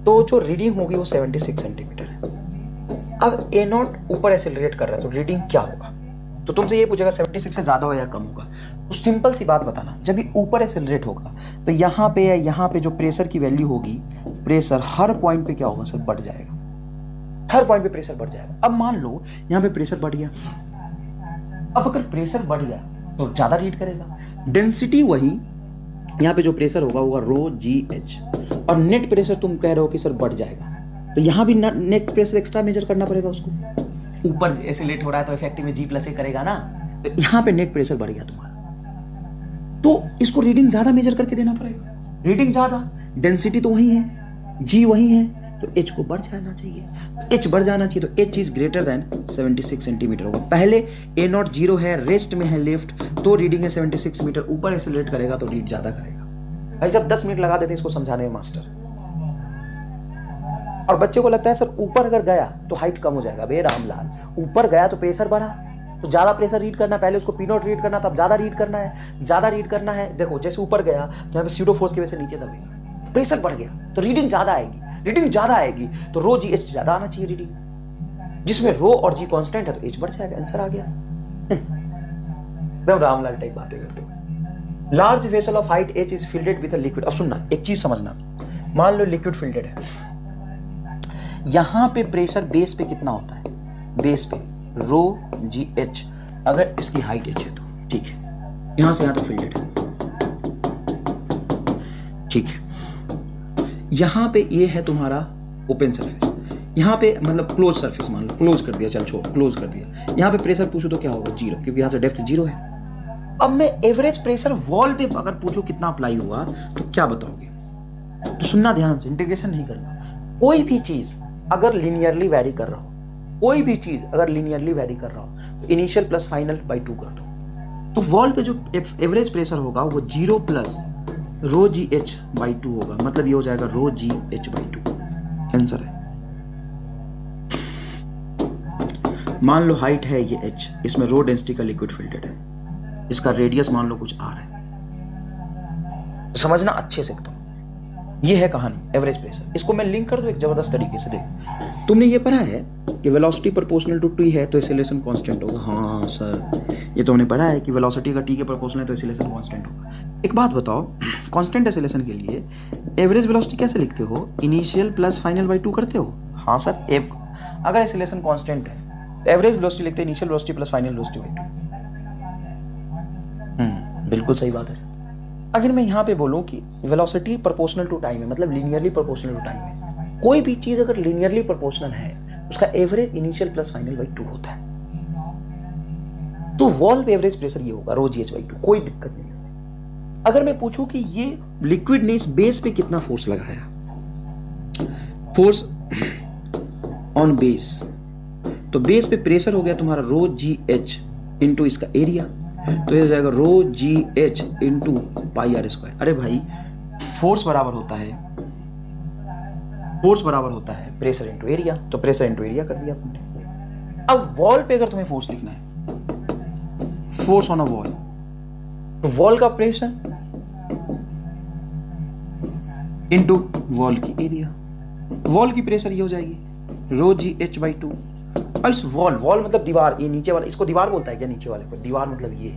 तो जो रीडिंग होगी वो 76 सेंटीमीटर है। अब ए नॉट ऊपर एक्सेलरेट कर रहा है तो रीडिंग क्या होगा? तो तुमसे ये पूछेगा 76 से ज्यादा हो या कम होगा, तो सिंपल सी बात बताना, जब ये ऊपर एक्सेलरेट होगा तो यहाँ पे या यहाँ पे जो प्रेशर की वैल्यू होगी, प्रेशर हर पॉइंट पे क्या होगा सर? बढ़ जाएगा, हर पॉइंट पे प्रेशर बढ़ जाएगा। अब मान लो यहाँ पे प्रेशर बढ़ गया, अब अगर प्रेशर बढ़ गया तो ज्यादा रीड करेगा, डेंसिटी वही, यहाँ पे जो प्रेशर होगा वो रो जी एच, और नेट प्रेशर तुम कह रहे हो कि सर बढ़ जाएगा, तो यहाँ भी नेट प्रेशर एक्स्ट्रा मेजर करना पड़ेगा उसको, ऊपर एक्सेलरेट हो रहा है तो इफेक्टिव में जी प्लस ए करेगा ना, तो यहाँ पे नेट प्रेशर बढ़ गया तुम्हारा, तो इसको रीडिंग ज्यादा मेजर करके देना पड़ेगा, रीडिंग ज्यादा, डेंसिटी तो वही है, जी वही है, तो एच को बढ़ जाना चाहिए, एच बढ़ जाना चाहिए, तो H is greater then 76 centimetre होगा। पहले ए नॉट 0 है, रेस्ट में है लिफ्ट, तो रीडिंग है 76 मीटर, ऊपर एक्सेलरेट करेगा तो रीड ज्यादा करेगा। भाई साहब 10 मिनट लगा देते इसको समझाने में मास्टर, और बच्चे को लगता है सर ऊपर अगर गया तो हाइट कम हो जाएगा। बे रामलाल, ऊपर गया तो प्रेशर बढ़ा, तो ज्यादा प्रेशर रीड करना, पहले उसको पी नॉट रीड करना, तब ज्यादा रीड करना है, ज्यादा रीड करना है। देखो जैसे ऊपर गया तो यहाँ पे सीडो फोर्स की वजह से नीचे दबेगा, प्रेशर बढ़ गया तो रीडिंग ज्यादा आएगी, रीडिंग ज्यादा आएगी तो रो जी एच ज्यादा आना चाहिए रीडिंग, जिसमें रो और जी कांस्टेंट है तो एच बढ़ जाएगा, आंसर आ गया। एकदम रामलाल टाइप बातें करते हो। Large vessel of height H is fielded with a liquid. अब सुनना, एक चीज समझना, मान लो लिक्विड फिल्डेड है, यहां पे प्रेशर बेस पे कितना होता है, बेस पे रो जी एच, अगर इसकी हाइट एच है तो ठीक है, यहां से यहां तक फिल्डेड है, ठीक है। यहां पे ये है तुम्हारा ओपन सरफेस, यहां पे मतलब क्लोज सरफेस, मान लो क्लोज कर दिया, चल छोड़ क्लोज कर दिया, यहां पे प्रेशर पूछो तो क्या होगा, जीरो, क्योंकि यहां से डेप्थ जीरो है। अब मैं एवरेज प्रेशर वॉल पे अगर पूछो कितना अप्लाई हुआ तो क्या बताओगे, तो सुनना ध्यान से, इंटीग्रेशन नहीं करना। कोई भी चीज अगर लीनियरली वैरी कर रहा हो, कोई भी चीज अगर लीनियरली वैरी कर रहा हो तो इनिशियल प्लस फाइनल बाई 2 कर दो, तो वॉल पे जो एवरेज प्रेशर होगा वो 0 plus row g h by 2 होगा, मतलब ये हो जाएगा rho g h by 2, answer है। मान लो हाइट है ये h, इसमें रो डेंसिटी का लिक्विड फिल्टेड है, इसका रेडियस मान लो कुछ r है, तो समझना अच्छे से एकदम, ये है कहानी एवरेज प्रेशर। इसको मैं लिंक कर दूं एक जबरदस्त तरीके से, देख तुमने ये पढ़ा है कि वेलोसिटी प्रोपोर्शनल टू t है तो एक्सेलरेशन कांस्टेंट होगा, हाँ सर ये तुमने पढ़ा है कि वेलोसिटी का t के प्रोपोर्शनल है तो एक्सेलरेशन कांस्टेंट होगा। एक बात बताओ, कांस्टेंट एक्सेलरेशन के लिए एवरेज वेलोसिटी कैसे लिखते हो, इनिशियल प्लस फाइनल बाई 2 करते हो, हाँ सर। अगर एक्सेलरेशन कांस्टेंट है एवरेज वेलोसिटी लिखते हैं initial velocity plus final velocity by 2, बिल्कुल सही बात है। अगर मैं यहाँ पे बोलूँ कि वेलोसिटी प्रोपोर्शनल टू टाइम है, मतलब लीनियरली प्रोपोर्शनल टू टाइम है, कोई भी चीज अगर लीनियरली प्रोपोर्शनल है उसका average initial plus final by 2 होता है, तो वॉल पे एवरेज प्रेशर ये होगा रो जी एच बाई 2, कोई दिक्कत नहीं है। अगर मैं पूछूं कि ये लिक्विड ने इस बेस पे कितना फोर्स लगाया, फोर्स ऑन बेस, तो बेस पे प्रेशर हो गया तुम्हारा रो जी एच इंटू इसका एरिया, तो ये हो जाएगा rho g h into pi r square. अरे भाई फोर्स बराबर होता है, फोर्स बराबर होता है प्रेशर इंटू एरिया, तो प्रेशर इंटू एरिया कर दिया आपने। अब वॉल पे अगर तुम्हें फोर्स लिखना है, फोर्स ऑन अ वॉल, तो वॉल का प्रेशर इंटू वॉल की एरिया, वॉल की प्रेशर ये हो जाएगी रो जी एच बाई 2। और इस वॉल, वॉल मतलब दीवार, ये नीचे वाला, इसको दीवार बोलता है क्या नीचे वाले को, दीवार मतलब ये,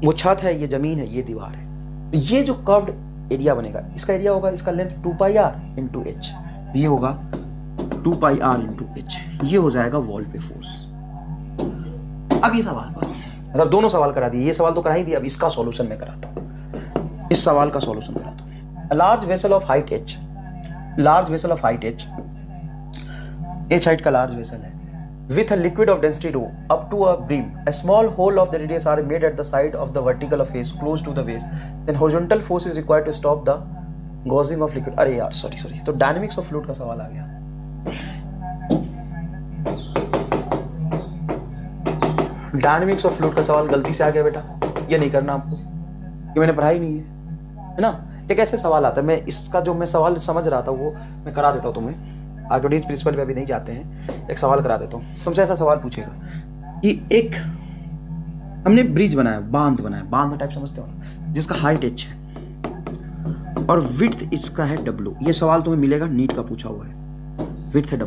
वो छत है, ये जमीन है, ये दीवार है, तो ये जो कर्व्ड एरिया बनेगा, इसका एरिया होगा, इसका length 2 pi r into h, ये होगा 2 पाई आर इंटू एच, ये हो जाएगा वॉल पे फोर्स। अब ये सवाल करो, मतलब दोनों सवाल करा दिए, ये सवाल तो करा ही दिया, अब इसका सॉल्यूशन मैं कराता हूँ, इस सवाल का सॉल्यूशन कराता हूँ। Large vessel of height h, large vessel of height h, h height का लार्ज वेसल है, with a liquid of density rho up to a brim, a small hole of the radius r made at the side of the vertical face close to the base, then horizontal force is required to stop the gauzing of liquid। अरे यार सॉरी, तो डायनेमिक्स ऑफ फ्लूइड का सवाल आ गया। डायनेमिक्स ऑफ फ्लूइड का सवाल गलती से आ गया बेटा, ये नहीं करना आपको, ये मैंने पढ़ाई नहीं है ना। एक ऐसे सवाल आता है, मैं इसका जो मैं सवाल समझ रहा था वो मैं करा देता हूँ तुम्हें, आर्किमिडीज प्रिंसिपल पे अभी नहीं जाते हैं, एक सवाल करा देता हूँ तुमसे। ऐसा सवाल पूछेगा कि एक हमने ब्रिज बनाया, बांध बनाया, बांध टाइप समझते हो ना, जिसका हाइट h है और विड्थ इसका है w, ये सवाल तुम्हें मिलेगा, नीट का पूछा हुआ है, विड्थ है w।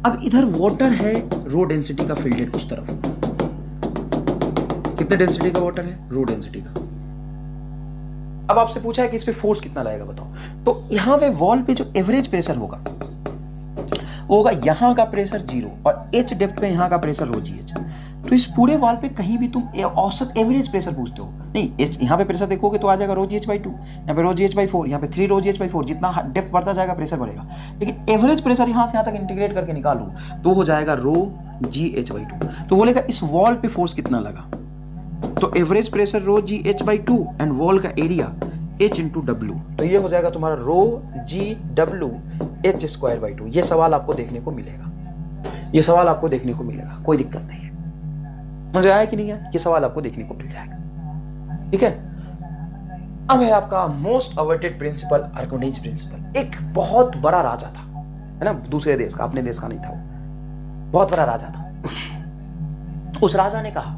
अब इधर वाटर है, रो डेंसिटी का फिल्टेड उस तरफ, कितने डेंसिटी का वाटर है, रो डेंसिटी का। अब आपसे पूछा है कि इस पे फोर्स कितना लगेगा बताओ, तो यहां पे वॉल पे जो एवरेज प्रेशर होगा वो होगा यहाँ का प्रेशर 0 और h डेप्थ पे यहाँ का प्रेशर रो जी एच। तो इस पूरे वॉल पे कहीं भी तुम औसत एवरेज प्रेशर पूछते हो, नहीं यहाँ पे प्रेशर देखोगे तो आ जाएगा रो जी एच बाई 2, यहाँ पे रो जी एच बाई 4, यहाँ पे 3 रो जी एच बाई 4, जितना डेप्थ बढ़ता जाएगा प्रेशर बढ़ेगा, लेकिन एवरेज प्रेशर यहाँ से यहाँ तक इंटीग्रेट करके निकालू तो हो जाएगा रो जी एच बाई 2। तो बोलेगा इस वॉल पे फोर्स कितना लगा, तो average pressure rho g h by 2 and wall का एरिया h इंटू डब्ल्यू, तो ये हो जाएगा तुम्हारा रो जी डब्ल्यू एच स्क्वायर बाई 2। ये सवाल आपको देखने को मिलेगा, ये सवाल आपको देखने को मिलेगा, कोई दिक्कत नहीं है, समझ आया कि नहीं है, ये सवाल आपको देखने को मिल जाएगा, ठीक है। अब है आपका most awaited principle, Archimedes principle. एक बहुत बड़ा राजा था, है ना, दूसरे देश का, अपने देश का नहीं था, वो बहुत बड़ा राजा था। उस राजा ने कहा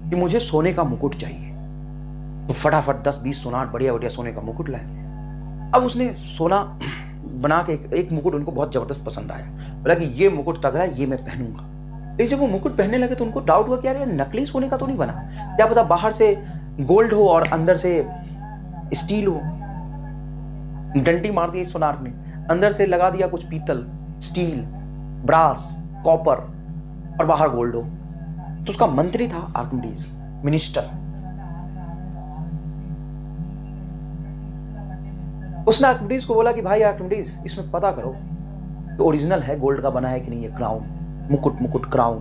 कि मुझे सोने का मुकुट चाहिए, तो फटाफट 10-20 सोनार बढ़िया बढ़िया सोने का मुकुट लाए। अब उसने सोना बना के एक मुकुट उनको बहुत जबरदस्त पसंद आया, बोला कि ये मुकुट तगड़ा है, ये मैं पहनूंगा। लेकिन जब वो मुकुट पहनने लगे तो उनको डाउट हुआ कि यार ये नकली सोने का तो नहीं बना, क्या पता बाहर से गोल्ड हो और अंदर से स्टील हो। डंडी मार दी सोनार ने, अंदर से लगा दिया कुछ पीतल, स्टील, ब्रास, कॉपर और बाहर गोल्ड हो। तो उसका मंत्री था आर्किमिडीज, मिनिस्टर। उसने आर्किमिडीज को बोला कि भाई आर्किमिडीज, इसमें पता करो तो ओरिजिनल है, गोल्ड का बना है कि नहीं है क्राउन, मुकुट क्राउन।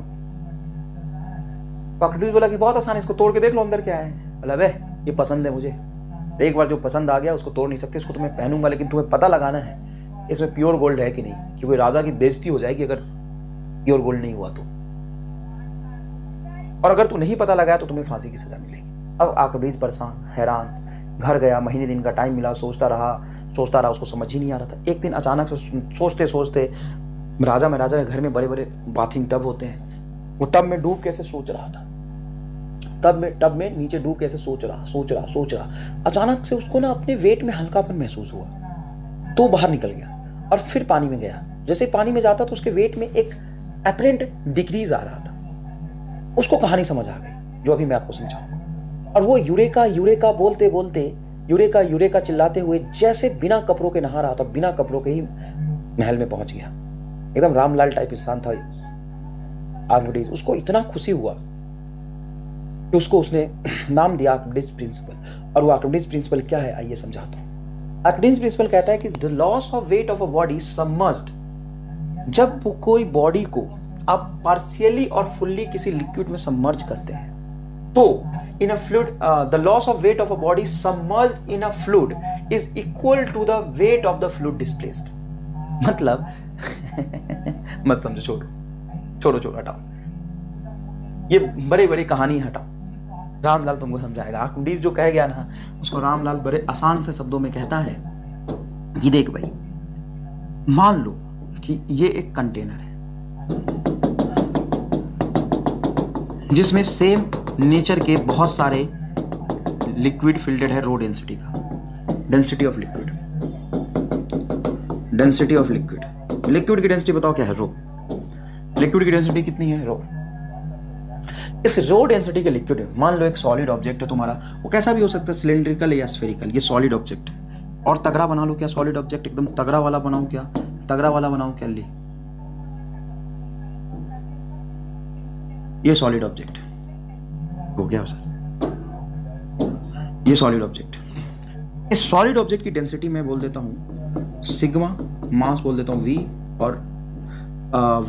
तो आर्किमिडीज बोला कि बहुत आसान है, इसको तोड़ के देख लो अंदर क्या है। बोला वे ये पसंद है मुझे, एक बार जो पसंद आ गया उसको तोड़ नहीं सकते, इसको तुम्हें पहनूंगा, लेकिन तुम्हें पता लगाना है इसमें प्योर गोल्ड है कि नहीं, क्योंकि राजा की बेइज्जती हो जाएगी अगर प्योर गोल्ड नहीं हुआ तो, और अगर तू नहीं पता लगाया तो तुम्हें फांसी की सजा मिलेगी। अब आर्किमिडीज परेशान, हैरान, घर गया, महीने दिन का टाइम मिला, सोचता रहा, उसको समझ ही नहीं आ रहा था। एक दिन अचानक से सोचते राजा के घर में बड़े बड़े बाथिंग टब होते हैं, वो टब में डूब कैसे सोच रहा था, टब में नीचे डूब कैसे सोच रहा। अचानक से उसको ना अपने वेट में हल्कापन महसूस हुआ, तो बाहर निकल गया और फिर पानी में गया। जैसे पानी में जाता तो उसके वेट में एक अपरेंट डिक्रीज आ रहा था। उसको कहानी समझ आ गई जो अभी मैं आपको समझाऊंगा, और वो यूरेका बोलते यूरेका चिल्लाते हुए जैसे बिना कपड़ों के नहा रहा था, बिना कपड़ों के ही महल में पहुंच गया। एकदम रामलाल टाइप इंसान था आर्किमिडीज। उसको इतना खुशी हुआ कि उसने नाम दिया आर्किमिडीज प्रिंसिपल। और वो आर्किमिडीज प्रिंसिपल क्या है आइए समझाता हूं। आर्किमिडीज प्रिंसिपल कहता है कि the loss of weight of a body submerged, जब कोई बॉडी को आप पार्शियली और फुल्ली किसी लिक्विड में सबमर्ज करते हैं तो in a fluid the loss of weight of a body submerged in a fluid is equal to the weight of the fluid displaced. मतलब मत समझो, छोड़ो हटाओ, ये बड़ी बड़ी कहानी हटाओ, रामलाल तुमको समझाएगा। आर्किमिडीज जो कह गया ना उसको रामलाल बड़े आसान से शब्दों में कहता है कि देख भाई, मान लो कि ये एक कंटेनर है जिसमें सेम नेचर के बहुत सारे लिक्विड फिल्टेड है रो डेंसिटी का, डेंसिटी ऑफ लिक्विड की डेंसिटी बताओ क्या है, रो। लिक्विड की डेंसिटी कितनी है, रो। इस रो डेंसिटी के लिक्विड में मान लो एक सॉलिड ऑब्जेक्ट है तुम्हारा, वो कैसा भी हो सकता है, सिलिंड्रिकल या स्फेरिकल, ये सॉलिड ऑब्जेक्ट है। और तगड़ा बना लो क्या सॉलिड ऑब्जेक्ट, एकदम तगड़ा वाला बनाओ क्या, ले ये सॉलिड ऑब्जेक्ट हो गया सर, ये सॉलिड ऑब्जेक्ट। इस सॉलिड ऑब्जेक्ट की डेंसिटी मैं बोल देता हूं सिग्मा, मास बोल देता हूं v, और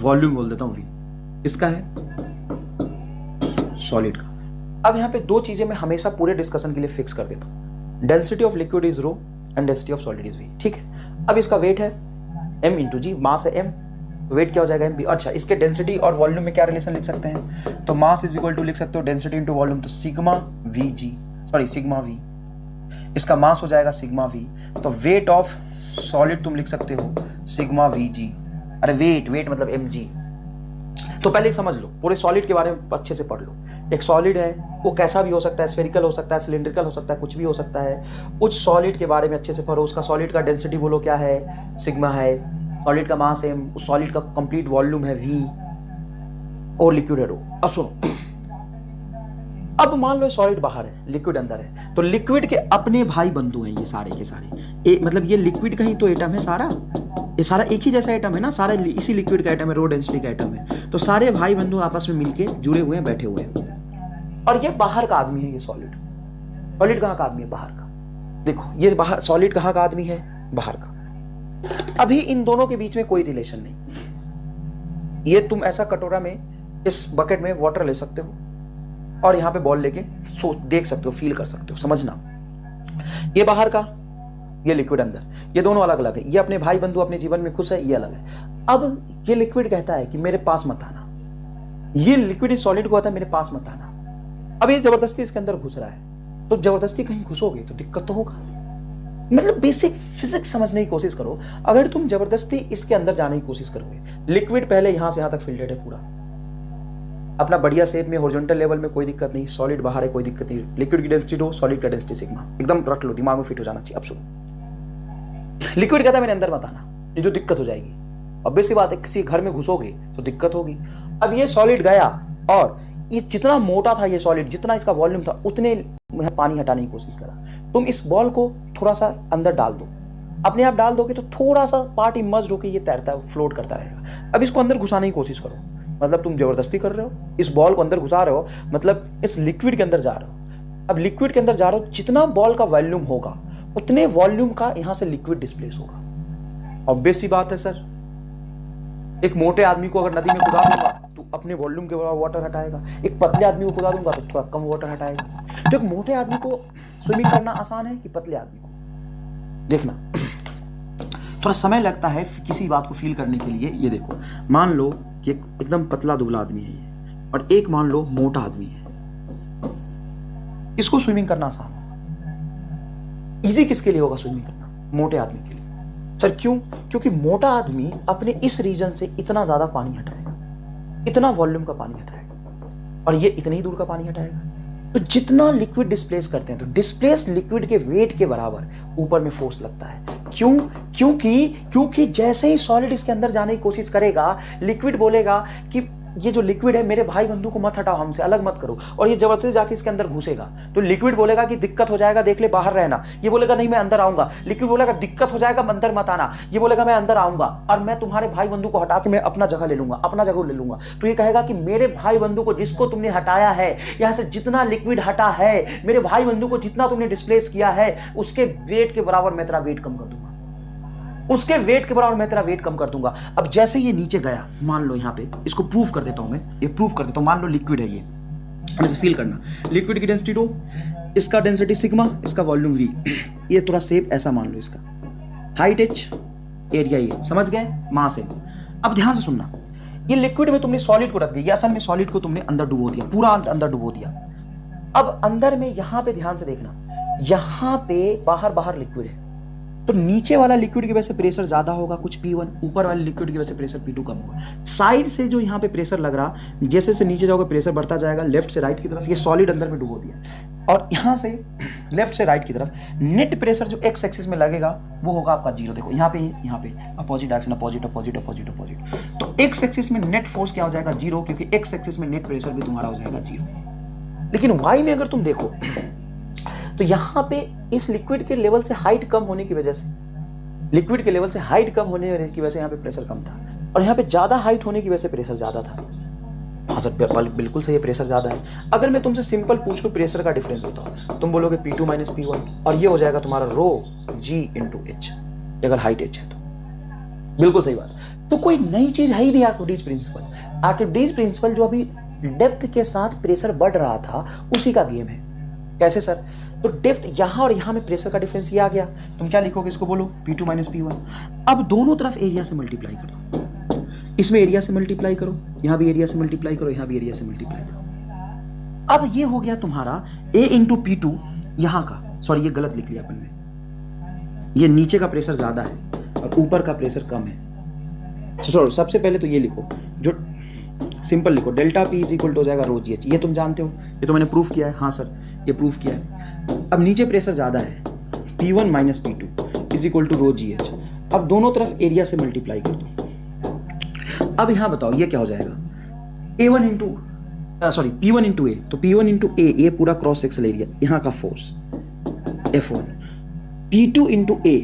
वॉल्यूम बोल देता हूं v। इसका है सॉलिड का। अब यहां पे दो चीजें मैं हमेशा पूरे डिस्कशन के लिए फिक्स कर देता हूं, density of liquid is rho and density of solid is v। ठीक है, अब इसका वेट है m इंटू जी, मास है m, वेट क्या हो जाएगा m v। अच्छा, इसके डेंसिटी और वॉल्यूम में क्या रिलेशन लिख सकते हैं, तो मास इज इक्वल टू लिख सकते हो डेंसिटी इंटू वॉल्यूम, तो सिग्मा v, इसका मास हो जाएगा सिग्मा v। तो वेट ऑफ सॉलिड तुम लिख सकते हो सिग्मा v g। अरे वेट मतलब mg। तो पहले समझ लो, पूरे सॉलिड के बारे में अच्छे से पढ़ लो। एक सॉलिड है, वो कैसा भी हो सकता है, स्फेरिकल हो सकता है, सिलिंड्रिकल हो सकता है, कुछ भी हो सकता है। उस सॉलिड के बारे में अच्छे से पढ़ो, उसका सॉलिड का डेंसिटी बोलो क्या है, सिग्मा है, सॉलिड का मास है, उस सॉलिड का कंप्लीट वॉल्यूम है v, और लिक्विड है रो। अब सुनो, अब मान लो सॉलिड बाहर है, लिक्विड अंदर है, तो लिक्विड के अपने भाई बंधु हैं ये सारे के सारे। मतलब ये लिक्विड का ही तो एटम है सारा, ये सारा एक ही जैसा एटम है ना, सारा इसी लिक्विड का एटम है, रो डेंसिटी का एटम है। तो सारे भाई बंधु आपस में मिलके जुड़े हुए हैं, बैठे हुए हैं। और ये बाहर का आदमी है, ये सॉलिड कहाँ का आदमी है, बाहर का। देखो ये बाहर सॉलिड कहाँ का आदमी है, बाहर का। अभी इन दोनों के बीच में कोई रिलेशन नहीं। ये तुम ऐसा कटोरा में, इस बकेट में वाटर ले सकते हो और यहां पे बॉल लेके देख सकते हो, फील कर सकते हो, समझना। ये बाहर का, ये लिक्विड अंदर, ये दोनों अलग अलग है। ये अपने भाई बंधु अपने जीवन में खुश है, ये अलग है। अब ये लिक्विड कहता है कि मेरे पास मत आना, ये लिक्विड इस सॉलिड को कहता है मेरे पास मत आना। अब ये जबरदस्ती इसके अंदर घुस रहा है, तो जबरदस्ती कहीं घुसोगे तो दिक्कत तो होगा। मतलब बेसिक फिजिक्स समझने की कोशिश करो। अगर तुम जबरदस्ती इसके अंदर जाने की कोशिश करोगे, लिक्विड पहले यहां से यहां तक फिल्टर्ड है पूरा अपना बढ़िया शेप में, हॉरिजॉन्टल लेवल में, कोई दिक्कत नहीं। सॉलिड बाहर है, कोई दिक्कत नहीं। लिक्विड की डेंसिटी रो, सॉलिड का डेंसिटी सिग्मा, एकदम रख लो, दिमाग में फिट हो जाना चाहिए। अब सुनो, लिक्विड कहता है मेरे अंदर मत आना, ये जो दिक्कत हो जाएगी। ऑब्वियसली बात है, किसी घर में घुसोगे तो दिक्कत होगी। अब ये सॉलिड गया और ये जितना मोटा था ये सॉलिड, जितना इसका वॉल्यूम था उतने में पानी हटाने की कोशिश करा। तुम इस बॉल को थोड़ा सा अंदर डाल दो, अपने आप डाल दोगे तो थोड़ा सा पार्ट इमर्ज होकर ये तैरता फ्लोट करता रहेगा। अब इसको अंदर घुसाने की कोशिश करो, मतलब तुम जबरदस्ती कर रहे हो, इस बॉल को अंदर घुसा रहे हो, मतलब इस लिक्विड के अंदर जा रहे हो। अब लिक्विड के अंदर जा रहे हो, जितना बॉल का वॉल्यूम होगा उतने वॉल्यूम का यहां से लिक्विड डिस्प्लेस होगा। ऑब्वियस सी बात है सर, एक मोटे आदमी को अगर नदी में कूदा दूंगा तो अपने वॉल्यूम के बराबर वाटर हटाएगा, एक पतले आदमी को कूदा दूंगा तो थोड़ा कम वाटर हटाएगा। तो एक मोटे आदमी को स्विमिंग करना आसान है कि पतले आदमी को? देखना थोड़ा समय लगता है किसी बात को फील करने के लिए। ये देखो, मान लो कि एकदम पतला दुबला आदमी है ये, और एक मान लो मोटा आदमी है, इसको स्विमिंग करना आसान होगा। इजी किसके लिए होगा स्विमिंग करना? मोटे आदमी के लिए। सर क्यों? क्योंकि मोटा आदमी अपने इस रीजन से इतना ज्यादा पानी हटाएगा, इतना वॉल्यूम का पानी हटाएगा, और ये इतनी ही दूर का पानी हटाएगा। तो जितना लिक्विड डिस्प्लेस करते हैं तो डिस्प्लेस लिक्विड के वेट के बराबर ऊपर में फोर्स लगता है। क्यों? क्योंकि जैसे ही सॉलिड इसके अंदर जाने की कोशिश करेगा, लिक्विड बोलेगा कि ये जो लिक्विड है मेरे भाई बंधु को मत हटाओ, हमसे अलग मत करो, और ये जबरदस्ती जाके इसके अंदर घुसेगा तो लिक्विड बोलेगा कि दिक्कत हो जाएगा, देख ले बाहर रहना। ये बोलेगा नहीं मैं अंदर आऊंगा। लिक्विड बोलेगा दिक्कत हो जाएगा, अंदर मत आना। ये बोलेगा मैं अंदर आऊंगा और मैं तुम्हारे भाई बंधु को हटा के मैं अपना जगह ले लूंगा, अपना जगह ले लूंगा। तो ये कहेगा कि मेरे भाई बंधु को जिसको तुमने हटाया है, यहां से जितना लिक्विड हटा है, मेरे भाई बंधु को जितना तुमने डिस्प्लेस किया है, उसके वेट के बराबर मैं तेरा वेट कम कर दूंगा, उसके वेट के बराबर मैं तेरा वेट कम कर दूंगा। अब जैसे ये नीचे गया, मान लो यहाँ पे इसको प्रूफ कर देता हूं मैं, ये प्रूफ कर देता हूं। मान लो लिक्विड है ये, जैसे फील करना, लिक्विड की डेंसिटी रो, इसका डेंसिटी सिग्मा, इसका वॉल्यूम वी। ये थोड़ा शेप ऐसा मान लो, इसका हाइट h, एरिया ये, समझ गए? मास है। अब ध्यान से सुनना, ये लिक्विड में तुमने सॉलिड को रख दिया, असल में सॉलिड को तुमने अंदर डुबो दिया, पूरा अंदर डुबो दिया। अब अंदर में यहां पे ध्यान से देखना, यहां पे बाहर लिक्विड है, तो नीचे वाला लिक्विड की वजह से प्रेशर ज्यादा होगा कुछ P1, ऊपर वाले लिक्विड की वजह से प्रेशर P2 कम होगा। साइड से जो यहाँ पे प्रेशर लग रहा, जैसे से नीचे जाओगे प्रेशर बढ़ता जाएगा लेफ्ट से राइट की तरफ। ये सॉलिड अंदर में डुबो दिया, और यहाँ से लेफ्ट से राइट की तरफ नेट प्रेशर जो एक्स एक्सिस में लगेगा वो होगा आपका जीरो। देखो यहाँ पे opposite direction, opposite opposite opposite opposite, तो एक्स एक्सिस में नेट फोर्स क्या हो जाएगा? जीरो, क्योंकि एक्स एक्सिस में नेट प्रेशर भी तुम्हारा हो जाएगा जीरो। लेकिन वाई में अगर तुम देखो तो यहाँ पे इस लिक्विड के लेवल से हाइट कम होने की वजह से, लिक्विड के लेवल से हाइट कम होने की वजह से यहाँ पे प्रेशर कम था, और यहाँ पे ज्यादा हाइट होने की वजह से प्रेशर ज्यादा था। हाँ सर बिल्कुल सही है, प्रेशर ज्यादा है। अगर मैं तुमसे सिंपल पूछ लूं प्रेशर का डिफरेंस बताओ, तुम बोलोगे P2 माइनस P1, और ये हो जाएगा तुम्हारा रो G इंटू H, अगर हाइट H है तो। बिल्कुल सही बात। तो कोई नई चीज है ही नहीं आर्किमिडीज प्रिंसिपल। आर्किमिडीज प्रिंसिपल जो अभी डेप्थ के साथ प्रेशर बढ़ रहा था उसी का गेम है। कैसे सर? तो डेप्थ यहां और यहां में प्रेशर का डिफरेंस ये आ गया, तुम क्या लिखोगे? इसको बोलो P2 माइनस P1। अब दोनों तरफ एरिया से मल्टीप्लाई कर दो, इसमें एरिया से मल्टीप्लाई करो, यहां भी एरिया से मल्टीप्लाई करो, यहां भी एरिया से मल्टीप्लाई करो। अब ये हो गया तुम्हारा A इंटू P2 यहां का, सॉरी ये गलत लिख लिया अपन ने, ये नीचे का प्रेशर ज्यादा है और ऊपर का प्रेशर कम है। सबसे पहले तो ये लिखो, जो सिंपल लिखो, delta P is equal to हो जाएगा रो GH। ये तुम जानते हो, ये तो मैंने प्रूफ किया है। हाँ सर ये प्रूफ किया है। अब नीचे प्रेशर ज्यादा है, P1 minus P2 is equal to rho GH। अब दोनों तरफ एरिया से मल्टीप्लाई कर दो। अब यहां बताओ ये क्या हो जाएगा? A1 into P1 into A, तो P1 इंटू A, ये पूरा क्रॉस सेक्शनल एरिया, यहाँ का force F1, P2 into A,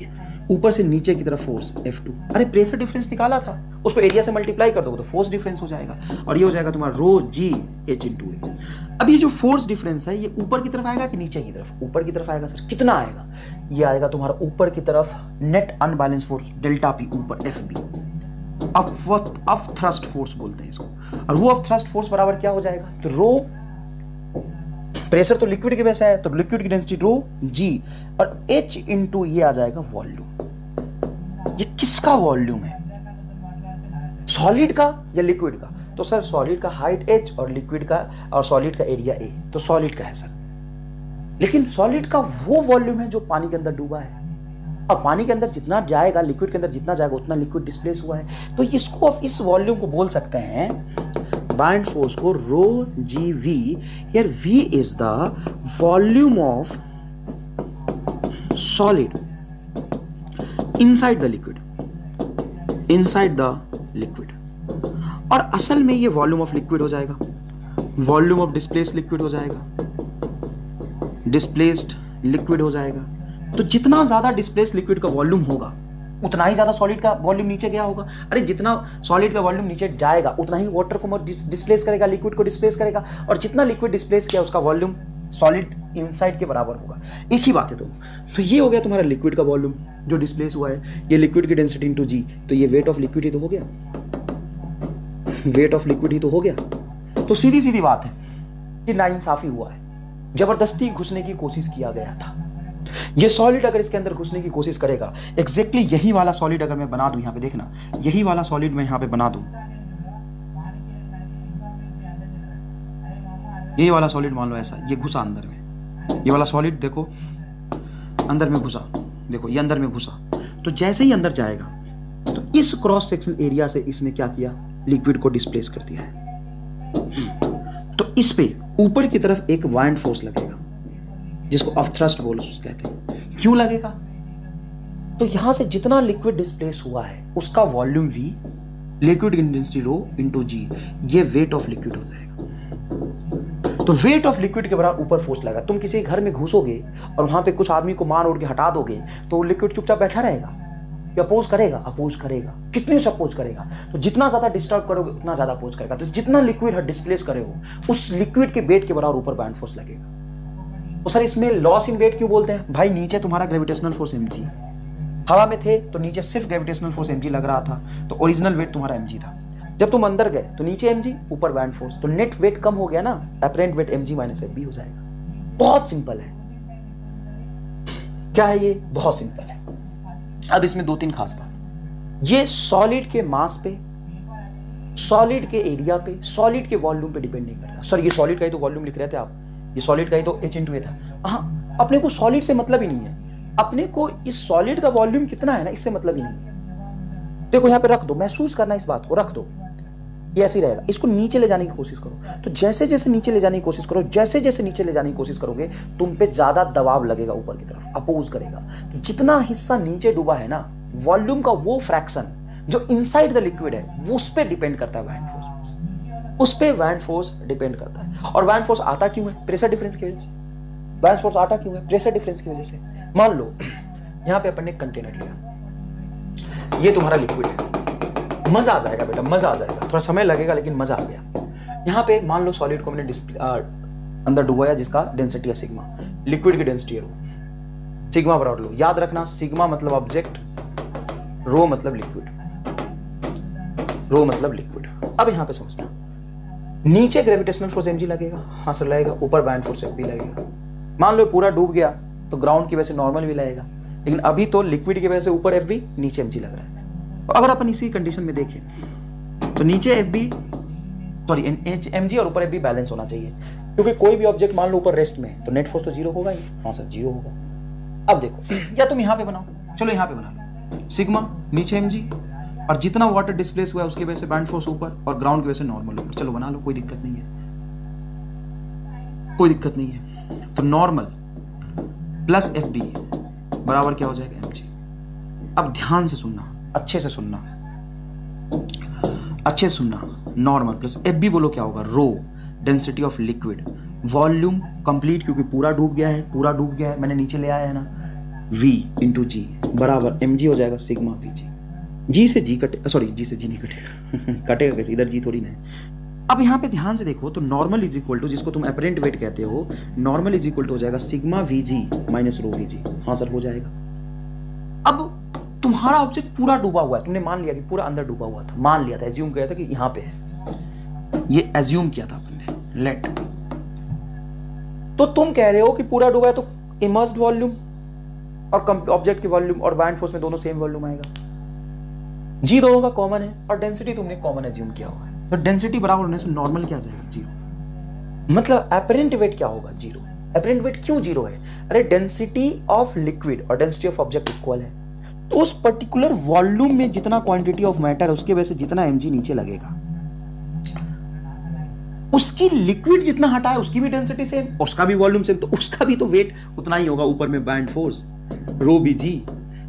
ऊपर से नीचे की तरफ फोर्स F2। अरे प्रेशर डिफरेंस निकाला था, उसको एरिया से मल्टीप्लाई कर दोगे तो फोर्स डिफरेंस हो जाएगा, और ये हो जाएगा तुम्हारा रो G H इंटू A। अब ये जो फोर्स डिफरेंस है ये ऊपर की तरफ आएगा कि नीचे की तरफ? ऊपर की तरफ आएगा सर। कितना आएगा? ये आएगा तुम्हारा ऊपर की तरफ net unbalance force delta P ऊपर FB, अप थ्रस्ट फोर्स बोलते हैं इसको। और वो अप थ्रस्ट फोर्स बराबर क्या हो जाएगा? तो रो, प्रेशर तो लिक्विड के वैसे है तो लिक्विड की डेंसिटी रो G, और H इंटू ये आ जाएगा वॉल्यूम। ये किसका वॉल्यूम है? सॉलिड का या लिक्विड का? तो सर सॉलिड का हाइट H और लिक्विड का और सॉलिड का एरिया A, तो सॉलिड का है सर। लेकिन सॉलिड का वो वॉल्यूम है जो पानी के अंदर डूबा है, और पानी के अंदर जितना जाएगा, लिक्विड के अंदर जितना जाएगा उतना लिक्विड डिस्प्लेस हुआ है। तो इसको इस वॉल्यूम को बोल सकते हैं, बाइंड फोर्स को रो GV, here V is the volume of solid inside the liquid, inside the liquid, और असल में ये वॉल्यूम ऑफ लिक्विड हो जाएगा, वॉल्यूम ऑफ डिस्प्लेस्ड लिक्विड हो जाएगा, डिस्प्लेस्ड लिक्विड हो जाएगा। तो जितना ज्यादा डिस्प्लेस्ड लिक्विड का वॉल्यूम होगा उतना ही ज्यादा सॉलिड का वॉल्यूम नीचे गया होगा। अरे जितना सॉलिड का वॉल्यूम नीचे जाएगा उतना ही वाटर को डिस्प्लेस करेगा, लिक्विड को डिस्प्लेस करेगा, और जितना लिक्विड डिस्प्लेस किया उसका वॉल्यूम सॉलिड इनसाइड के बराबर होगा। एक ही बात है। तो ये हो गया तुम्हारा लिक्विड का वॉल्यूम जो डिस्प्लेस हुआ है, ये लिक्विड की डेंसिटी इनटू जी, तो ये वेट ऑफ लिक्विड ही तो हो गया, वेट ऑफ लिक्विड ही तो हो गया। तो सीधी सीधी बात है कि नाइंसाफी हुआ है, जबरदस्ती घुसने की कोशिश किया गया था। ये सॉलिड अगर इसके अंदर घुसने की कोशिश करेगा, एग्जैक्टली यही वाला सॉलिड अगर मैं बना दूं, यहां पे देखना, यही वाला सॉलिड मैं यहां पे बना दूं, ये वाला सॉलिड मान लो ऐसा, ये घुसा अंदर में, ये वाला सॉलिड देखो अंदर में घुसा, देखो ये अंदर में घुसा, तो जैसे ही अंदर जाएगा तो इस क्रॉस सेक्शन एरिया से इसने क्या किया, लिक्विड को डिस्प्लेस कर दिया है। तो इस पे ऊपर की तरफ एक वाइंड फोर्स लगेगा जिसको अपथ्रस्ट फोर्स कहते हैं। क्यों लगेगा? तो यहां से जितना लिक्विड डिस्प्लेस हुआ है उसका वॉल्यूम V, लिक्विड इंटेंसिटी रो इनटू G, ये वेट ऑफ लिक्विड हो जाएगा। तो वेट ऑफ लिक्विड के बराबर ऊपर फोर्स लगा। तुम किसी घर में घुसोगे और वहां पे कुछ आदमी को मार उड़ के हटा दोगे तो लिक्विड चुपचाप बैठा रहेगा या अपोज करेगा? अपोज करेगा। कितने से अपोज करेगा? तो जितना ज्यादा डिस्टर्ब करोगे उतना ज्यादा अपोज करेगा। तो जितना लिक्विड डिस्प्लेस करे हो उस लिक्विड के वेट के बराबर ऊपर बाउंड फोर्स लगेगा। तो सर इसमें लॉस इन वेट क्यों बोलते हैं? भाई नीचे तुम्हारा ग्रेविटेशनल फोर्स mg, हवा में थे तो नीचे सिर्फ ग्रेविटेशनल फोर्स mg लग रहा था, तो ओरिजिनल वेट तुम्हारा mg था। जब तुम अंदर गए तो नीचे mg, ऊपर बैंड फोर्स, तो नेट वेट कम हो गया ना, apparent wait mg minus fb हो जाएगा। बहुत सिंपल है। क्या है ये? बहुत सिंपल है। अब इसमें दो तीन खास बात, ये सॉलिड के मास पे, सॉलिड के एरिया पे, सॉलिड के वॉल्यूम पे डिपेंड नहीं करता। सर ये सॉलिड का ही तो वॉल्यूम लिख रहे थे आप, ये सॉलिड का ही तो h/a था। हाँ, अपने को सॉलिड से मतलब ही नहीं है, अपने को इस सॉलिड का वॉल्यूम कितना है ना इससे मतलब ही नहीं है। देखो यहाँ पे रख दो, महसूस करना इस बात को, रख दो, ये ऐसे ही रहेगा। इसको नीचे ले जाने की कोशिश करो, तो जैसे जैसे नीचे ले जाने की कोशिश करो, जैसे जैसे नीचे ले जाने की कोशिश करोगे तुम पे ज्यादा दबाव लगेगा, ऊपर की तरफ अपोज करेगा। तो जितना हिस्सा नीचे डूबा है ना, वॉल्यूम का वो फ्रैक्शन जो इनसाइड द लिक्विड है वो उस पर डिपेंड करता है, वैंड फोर्स, उस पे वैंड फोर्स डिपेंड करता है। और वैंड फोर्स आता क्यों है? प्रेशर डिफरेंस की वजह से। वैंड फोर्स आता क्यों है? प्रेशर डिफरेंस की वजह से। मान लो यहाँ पे अपन ने कंटेनर लिया, ये तुम्हारा लिक्विड है, मजा आ जाएगा बेटा, मजा आ जाएगा, थोड़ा समय लगेगा लेकिन मजा आ गया। यहाँ पे मान लो सॉलिड को मैंने अंदर डुबाया जिसका डेंसिटी है सिग्मा, लिक्विड की डेंसिटी है रो, सिग्मा बराबर लो। याद रखना सिग्मा मतलब ऑब्जेक्ट, रो मतलब लिक्विड, रो मतलब लिक्विड। अब यहाँ पे समझना, नीचे ग्रेविटेशनल फोर्स mg लगेगा, हाँ सर लगेगा, ऊपर बैंड फोर्स fb लगेगा। मान लो पूरा डूब गया तो ग्राउंड की वजह से नॉर्मल भी लगेगा, लेकिन अभी तो लिक्विड की वजह से ऊपर fb नीचे mg लग रहा है। तो अगर अपन इसी कंडीशन में देखें तो नीचे mg और ऊपर fb बैलेंस होना चाहिए, क्योंकि कोई भी ऑब्जेक्ट मान लो ऊपर रेस्ट में तो नेट फोर्स तो जीरो होगा ही। हाँ सर जीरो होगा। अब देखो, या तुम यहाँ पे बनाओ, चलो यहाँ पे बना लो, सिग्मा नीचे mg और जितना वाटर डिस्प्लेस हुआ है उसकी वजह से बैंड फोर्स ऊपर और ग्राउंड की वजह से नॉर्मल ऊपर। चलो बना लो, कोई दिक्कत नहीं है, कोई दिक्कत नहीं है। तो नॉर्मल प्लस fb बराबर क्या हो जाएगा mg। अब ध्यान से सुनना, अच्छे से सुनना, अच्छे से सुनना। नॉर्मल प्लस fb बोलो क्या होगा, rho density of liquid, volume complete क्योंकि पूरा डूब गया है, पूरा डूब गया है, मैंने नीचे ले आया है ना, v इंटू जी बराबर mg हो जाएगा सिग्मा vg। जी से जी कटे, सॉरी जी से जी नहीं कटेगा कटेगा कैसे, इधर जी थोड़ी ना है। अब यहाँ पे ध्यान से देखो तो नॉर्मल इज इक्वल टू, जिसको तुम अपरेंट वेट कहते हो, नॉर्मल इज इक्वल टू हो जाएगा sigma vg minus rho vg। हाँ सर हो जाएगा। अब तुम्हारा ऑब्जेक्ट पूरा डूबा हुआ है, तुमने मान लिया कि पूरा अंदर डूबा हुआ था, मान लिया था, एज्यूम किया था कि यहाँ पे है, ये एज्यूम किया था आपने, लेट। तो तुम कह रहे हो कि पूरा डूबा है तो इमर्स्ड वॉल्यूम और ऑब्जेक्ट की वॉल्यूम और बैंड फोर्स में दोनों सेम वॉल्यूम आएगा, जी दोनों का कॉमन है और डेंसिटी तुमने कॉमन एज्यूम किया हुआ है। तो डेंसिटी बराबर होने से नॉर्मल क्या आ जाएगा, जीरो। मतलब अपरेंट वेट क्या होगा, जीरो। अपरेंट वेट क्यों जीरो है? अरे डेंसिटी ऑफ लिक्विड और डेंसिटी ऑफ ऑब्जेक्ट इक्वल है, तो उस पर्टिकुलर वॉल्यूम में जितना क्वांटिटी ऑफ मैटर है उसके वजह से जितना mg नीचे लगेगा, उसकी लिक्विड जितना हटा है उसकी भी डेंसिटी सेम, उसका भी वॉल्यूम सेम, तो उसका भी तो वेट उतना ही होगा, ऊपर में बैंड फोर्स रो bg।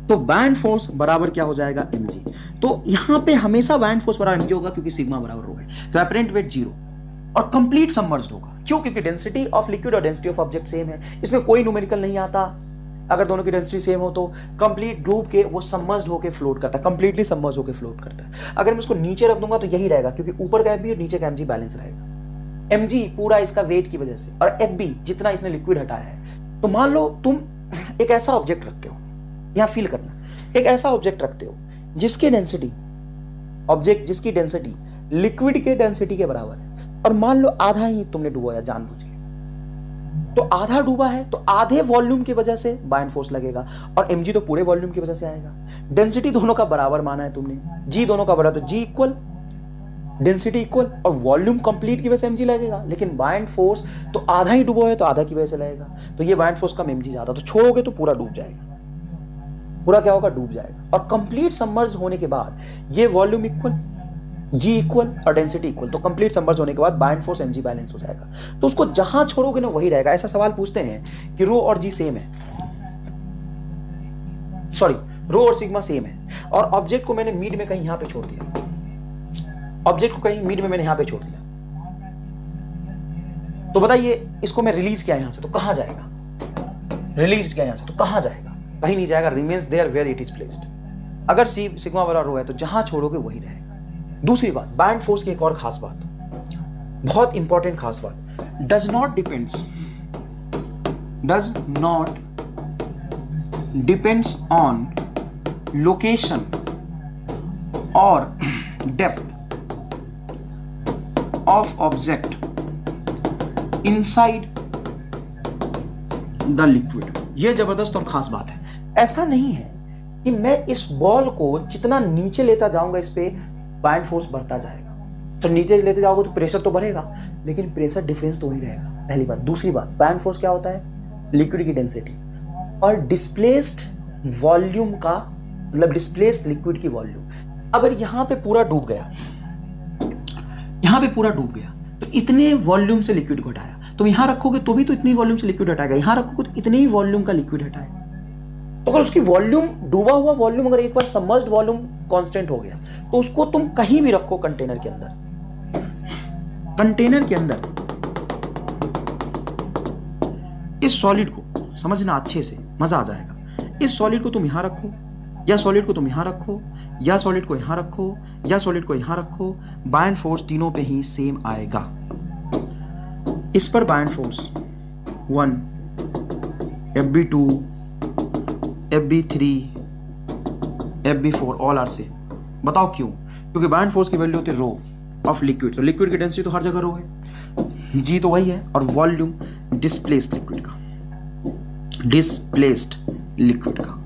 तो बैंड फोर्स बराबर क्या हो जाएगा mg। तो यहाँ पे हमेशा बाइंड फोर्स बराबर mg होगा क्योंकि सिग्मा बराबर रो है, तो एपरेंट वेट 0 और कंप्लीट सबमर्ज्ड होगा। क्यों? क्योंकि डेंसिटी ऑफ लिक्विड और डेंसिटी ऑफ ऑब्जेक्ट सेम है, इसमें कोई न्यूमेरिकल नहीं आता। अगर दोनों की डेंसिटी सेम हो तो कंप्लीट डूब के वो सबमर्ज्ड होकर फ्लोट करता है, कंप्लीटली सबमर्ज्ड होकर फ्लोट करता है। अगर मैं इसको नीचे रख दूंगा तो यही रहेगा, क्योंकि ऊपर का एफबी और नीचे का एमजी बैलेंस रहेगा। एमजी पूरा इसका वेट की वजह से, और एफबी जितना इसने लिक्विड हटाया है। तो मान लो तुम एक ऐसा ऑब्जेक्ट रखते हो, यहां फील करना, एक ऐसा ऑब्जेक्ट रखते हो जिसकी डेंसिटी, ऑब्जेक्ट जिसकी डेंसिटी लिक्विड के डेंसिटी के बराबर है, और मान लो आधा ही तुमने डुबाया जानबूझ के, तो आधा डूबा है तो आधे वॉल्यूम की वजह से बाइंड फोर्स लगेगा, और mg तो पूरे वॉल्यूम की वजह से आएगा। डेंसिटी दोनों का बराबर माना है तुमने, g दोनों का बराबर, तो g इक्वल डेंसिटी इक्वल, और वॉल्यूम कंप्लीट की वजह से mg लगेगा। लेकिन बाइंड फोर्स तो आधा ही डूबा है तो आधा की वजह से लगेगा, तो ये बाइंड फोर्स कम mg ज्यादा, तो छोड़ोगे तो पूरा डूब जाएगा, पूरा क्या होगा, डूब जाएगा। और कंप्लीट सबमर्ज होने के बाद ये वॉल्यूम इक्वल, g इक्वल और डेंसिटी इक्वल, तो कंप्लीट सबमर्ज होने के बाद बाइंड फोर्स mg बैलेंस हो जाएगा। तो उसको जहां छोड़ोगे ना वही रहेगा। ऐसा सवाल पूछते हैं कि रो और g सेम है, सॉरी रो और सिग्मा सेम है, और ऑब्जेक्ट को मैंने मिड में कहीं यहां पे छोड़ दिया, ऑब्जेक्ट को कहीं मिड में मैंने यहां पे छोड़ दिया, तो बताइए इसको मैं रिलीज किया यहां से तो कहां जाएगा, रिलीज किया यहां से तो कहां जाएगा, कहीं नहीं जाएगा, remains there where it is placed. अगर सी सिग्मा वाला रो है तो जहां छोड़ोगे वही रहेगा। दूसरी बात, बाइंड फोर्स की एक और खास बात, बहुत इंपॉर्टेंट खास बात, does not depends on location और depth of object inside the liquid. यह जबरदस्त और खास बात है। ऐसा नहीं है कि मैं इस बॉल को जितना नीचे लेता जाऊंगा इस पे बाइंड फोर्स बढ़ता जाएगा, तो नीचे लेते जाओगे तो प्रेशर तो बढ़ेगा, लेकिन प्रेशर डिफरेंस तो वही रहेगा, पहली बात। दूसरी बात, बाइंड फोर्स क्या होता है, लिक्विड की डेंसिटी और डिस्प्लेस्ड वॉल्यूम का, मतलब डिस्प्लेस्ड लिक्विड की वॉल्यूम। अगर यहां पे पूरा डूब गया, यहां पे पूरा डूब गया, तो इतने वॉल्यूम से लिक्विड को हटाया, तुम यहां रखोगे तो भी तो इतनी वॉल्यूम से लिक्विड हटाएगा, यहां रखोगे तो इतने ही वॉल्यूम का लिक्विड हटाएगा। तो अगर उसकी वॉल्यूम, डूबा हुआ वॉल्यूम अगर एक बार सबमर्ज्ड वॉल्यूम कांस्टेंट हो गया, तो उसको तुम कहीं भी रखो कंटेनर के अंदर, कंटेनर के अंदर इस सॉलिड को समझना अच्छे से, मजा आ जाएगा। इस सॉलिड को तुम यहां रखो, या सॉलिड को तुम यहां रखो, या सॉलिड को यहां रखो, या सॉलिड को यहां रखो, बाइंड फोर्स तीनों पे ही सेम आएगा। इस पर buoyant force 1, FB2, FB3, FB4 all are same. बताओ क्यों? क्योंकि बाइंड फोर्स की वैल्यू होती है रो ऑफ लिक्विड, तो लिक्विड की डेंसिटी तो हर जगह रो है, जी तो वही है, और वॉल्यूम डिस्प्लेस्ड लिक्विड का, डिस्प्लेस्ड लिक्विड का,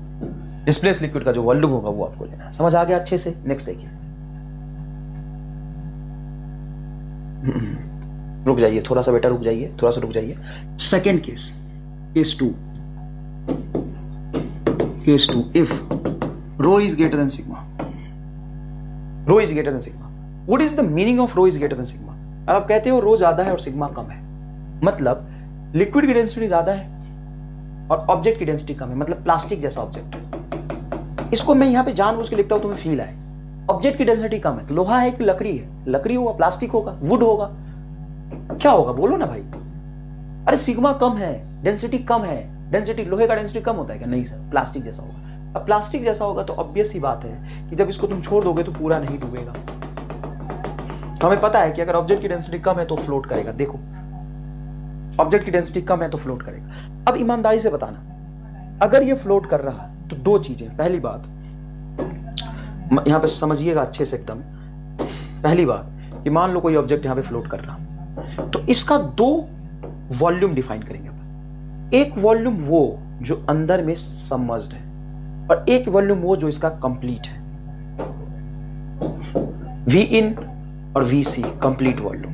डिस्प्लेस्ड लिक्विड का जो वॉल्यूम होगा वो आपको लेना है। समझ आ गया अच्छे से? नेक्स्ट देखिए, रुक जाइए थोड़ा सा बेटा, रुक जाइए थोड़ा सा, रुक जाइए। Second case, case 2, case 2, if rho is greater than sigma, rho is greater than sigma. What is the meaning of rho is greater than sigma? आप कहते हो रो ज्यादा है और सिग्मा कम है, मतलब लिक्विड की डेंसिटी ज्यादा है और ऑब्जेक्ट की डेंसिटी कम है, मतलब प्लास्टिक जैसा ऑब्जेक्ट। इसको मैं यहां पे जानबूझ के लिखता हूं, तुम्हें फील आए। ऑब्जेक्ट की डेंसिटी कम है, तो लोहा है कि लकड़ी है? लकड़ी होगा, प्लास्टिक होगा, वुड होगा, क्या होगा बोलो ना भाई। अरे सिग्मा कम है, डेंसिटी कम है, डेंसिटी, लोहे का डेंसिटी कम होता है क्या? नहीं सर, प्लास्टिक जैसा होगा। अब प्लास्टिक जैसा होगा तो ऑब्वियस सी बात है कि जब इसको तुम छोड़ दोगे तो पूरा नहीं डूबेगा। तो हमें पता है कि अगर ऑब्जेक्ट की डेंसिटी कम है तो फ्लोट करेगा। देखो, ऑब्जेक्ट की डेंसिटी कम है तो फ्लोट करेगा। अब ईमानदारी से बताना, अगर ये फ्लोट कर रहा है तो दो चीजें, पहली बात यहां पे समझिएगा अच्छे से एकदम। पहली बात कि मान लो कोई ऑब्जेक्ट यहां पे फ्लोट कर रहा, तो इसका दो वॉल्यूम डिफाइन करेंगे अपन। एक वॉल्यूम वो जो अंदर में सबमर्ज्ड है, और एक वॉल्यूम वो जो इसका कंप्लीट है, वी इन और वी सी, कंप्लीट वॉल्यूम।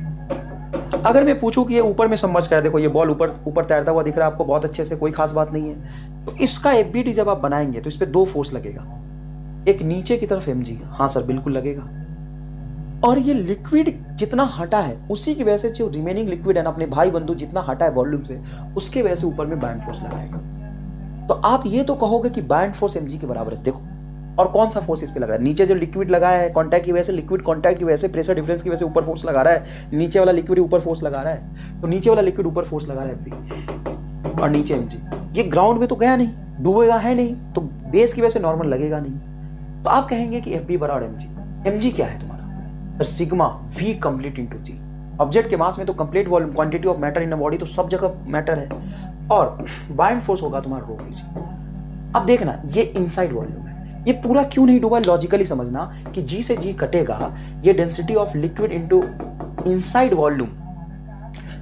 अगर मैं पूछूं कि ये ऊपर में सबमर्ज कर, देखो ये बॉल ऊपर तैरता हुआ दिख रहा है आपको बहुत अच्छे से, कोई खास बात नहीं है, तो इसका एफबीटी जब आप बनाएंगे तो इस पे दो फोर्स लगेगा, एक नीचे की तरफ एमजी, हाँ सर बिल्कुल लगेगा, और ये लिक्विड जितना हटा है उसी की वजह से जो रिमेनिंग लिक्विड है ना, अपने भाई बंधु जितना हटा है वॉल्यूम से, उसके वजह से ऊपर में बाइंड फोर्स लगाएगा। तो आप ये तो कहोगे कि बाइंड फोर्स एमजी के बराबर है। देखो और कौन सा फोर्स इस पे लग रहा है? नीचे जो लिक्विड लगा है कांटेक्ट की वजह से, लिक्विड कांटेक्ट की वजह से, प्रेशर डिफरेंस की वजह से ऊपर फोर्स लगा रहा है, नीचे वाला लिक्विड ऊपर फोर्स लगा रहा है, तो नीचे वाला लिक्विड ऊपर फोर्स लगा रहा है F और नीचे mg। ये ग्राउंड में तो गया नहीं, डूबेगा है नहीं, तो बेस की वजह से नॉर्मल लगेगा नहीं, तो आप कहेंगे कि FB बराबर mg क्या है तुम्हारा? Sir sigma v complete into g. Object के मास में तो complete volume, quantity of matter in a body तो सब जगह मैटर है, और बाइंड फोर्स होगा तुम्हारा रो vg। अब देखना ये इनसाइड वॉल्यूम है, ये पूरा क्यों नहीं डूबा? लॉजिकली समझना कि G से G कटेगा, ये density of liquid into inside volume,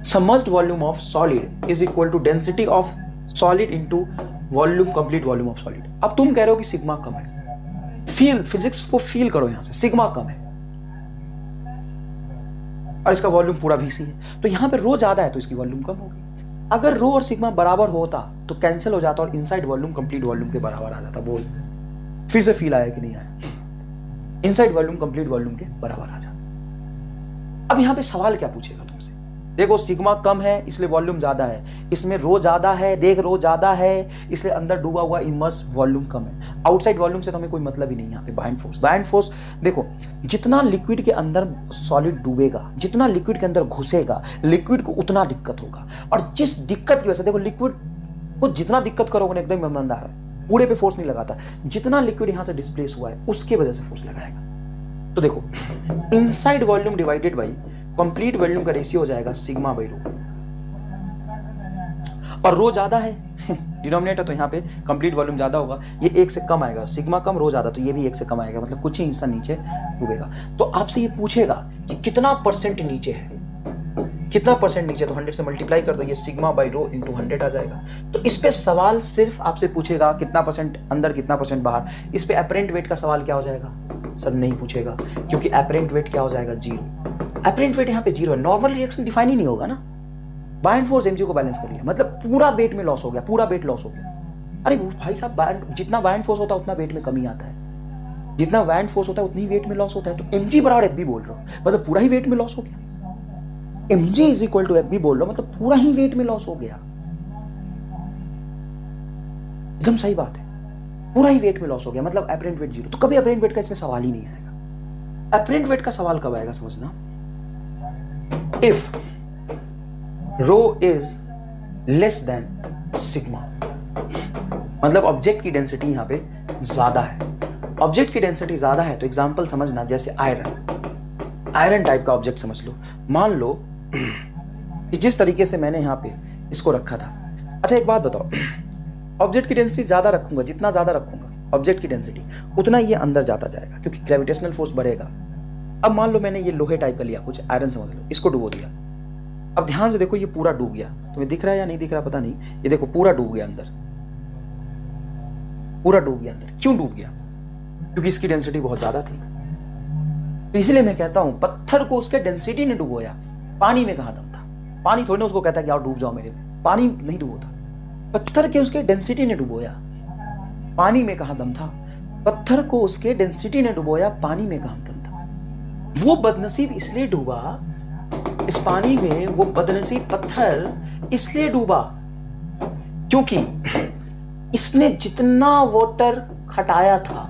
submerged volume of solid is equal to density of solid into volume, complete volume of solid. अब तुम कह रहे हो कि सिग्मा कम है, फील, फिजिक्स को फील करो, यहां से सिग्मा कम है और इसका वॉल्यूम पूरा VC है, तो यहां पे रो ज्यादा है तो इसकी वॉल्यूम कम होगी। अगर रो और सिग्मा बराबर होता तो कैंसिल हो जाता और इनसाइड वॉल्यूम कंप्लीट वॉल्यूम के बराबर आ जाता। बोल फिर से फील आया कि नहीं आया? इनसाइड वॉल्यूम कंप्लीट वॉल्यूम के बराबर आ जाता। अब यहां पे सवाल क्या पूछेगा तुमसे? देखो सिग्मा कम है इसलिए वॉल्यूम ज्यादा है, इसमें रो ज्यादा है, देख रो ज्यादा है इसलिए अंदर डूबा हुआ इमर्स वॉल्यूम कम है। आउटसाइड वॉल्यूम से तो हमें कोई मतलब ही नहीं है। यहाँ पे बाइंड फोर्स देखो, जितना लिक्विड के अंदर सॉलिड डूबेगा, जितना लिक्विड के अंदर घुसेगा, लिक्विड को उतना दिक्कत होगा, और जिस दिक्कत की वजह से, देखो लिक्विड को जितना दिक्कत करोगे ना, एकदम ईमानदार है, पूरे पे फोर्स नहीं लगाता, जितना लिक्विड यहां से डिस्प्लेस हुआ है उसके वजह से फोर्स लगाएगा। तो देखो inside volume divided by complete volume का रेशियो हो जाएगा सिग्मा बाई रो, और रो ज्यादा है डिनोमिनेटर, तो यहाँ पे कंप्लीट वॉल्यूम ज्यादा होगा, ये 1 से कम आएगा, सिग्मा कम रो ज्यादा, तो ये भी 1 से कम आएगा, मतलब कुछ ही हिस्सा नीचे डूबेगा। तो आपसे ये पूछेगा कि कितना परसेंट नीचे है, कितना परसेंट नीचे, तो 100 से मल्टीप्लाई कर दो, ये सिग्मा बाई रो इंटू 100 आ जाएगा। तो इस पे सवाल सिर्फ आपसे पूछेगा कितना परसेंट अंदर, कितना परसेंट बाहर। इस पे अपरेंट वेट का सवाल क्या हो जाएगा? सर नहीं पूछेगा, क्योंकि अपरेंट वेट क्या हो जाएगा? 0। अपरेंट वेट यहाँ पे 0 है, नॉर्मल रिएक्शन डिफाइन ही नहीं होगा ना। बाइंड फोर्स mg को बैलेंस कर लिया, मतलब पूरा वेट में लॉस हो गया, पूरा वेट लॉस हो गया। अरे भाई साहब, जितना बाइंड फोर्स होता है उतना वेट में कमी आता है, जितना बाइंड फोर्स होता है उतनी वेट में लॉस होता है। तो mg बराबर FB बोल रहा हूँ, मतलब पूरा ही वेट में लॉस हो गया। mg is equal to FB बोल रहा हूँ, मतलब पूरा ही वेट में लॉस हो गया। एकदम सही बात है, पूरा ही वेट में लॉस हो गया, मतलब अपरेंट वेट 0। तो कभी अपरेंट वेट का इसमें सवाल ही नहीं आएगा। अपरेंट वेट का सवाल कब आएगा समझना, if rho is less than sigma, मतलब ऑब्जेक्ट की डेंसिटी यहां पे ज्यादा है। ऑब्जेक्ट की डेंसिटी ज्यादा है तो एग्जांपल समझना, जैसे आयरन टाइप का ऑब्जेक्ट समझ लो। मान लो कि जिस तरीके से मैंने यहां पे इसको रखा था। अच्छा एक बात बताओ, ऑब्जेक्ट की डेंसिटी ज्यादा रखूंगा, जितना ज्यादा रखूंगा ऑब्जेक्ट की डेंसिटी, उतना ये अंदर जाता जाएगा, क्योंकि ग्रेविटेशनल फोर्स बढ़ेगा। अब मान लो मैंने ये लोहे टाइप का लिया, कुछ आयरन समझ लो, इसको डुबो दिया। अब ध्यान से देखो, ये पूरा डूब गया, तुम्हें दिख रहा है या नहीं दिख रहा पता नहीं, ये देखो पूरा डूब गया अंदर, पूरा डूब गया अंदर। क्यों डूब गया? क्योंकि इसकी डेंसिटी बहुत ज्यादा थी। तो इसलिए मैं कहता हूं पत्थर को उसके डेंसिटी ने डुबोया, पानी में कहां दम था? पानी थोड़ी ना उसको कहता है कि आओ डूब जाओ मेरे में, पानी नहीं डुबोता, पत्थर के उसके डेंसिटी ने डुबोया। पानी में कहां दम था? पत्थर को उसके डेंसिटी ने डुबोया, पानी में कहां दम था? वो बदनसीब इसलिए डूबा इस पानी में, वो बदनसीब पत्थर इसलिए डूबा क्योंकि इसने जितना वाटर हटाया था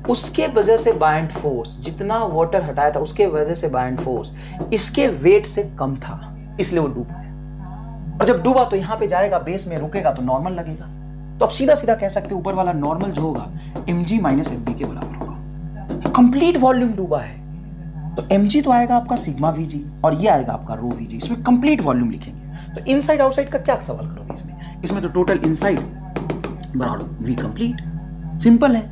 उसके वजह से बाइंड फोर्स, जितना वाटर हटाया था उसके वजह से बाइंड फोर्स इसके वेट से कम था, इसलिए वो डूब गया। और जब डूबा तो यहां पे जाएगा, बेस में रुकेगा तो नॉर्मल लगेगा। तो अब सीधा सीधा कह सकते ऊपर वाला नॉर्मल जो होगा mg माइनस FB के बराबर होगा। कंप्लीट वॉल्यूम डूबा है तो mg तो आएगा आपका सिग्मा vg और ये आएगा आपका रो vg। इसमें कंप्लीट वॉल्यूम लिखेंगे। तो इनसाइड आउटसाइड का क्या सवाल करोगे इसमें तो टोटल इनसाइड बराबर v कंप्लीट, सिंपल है।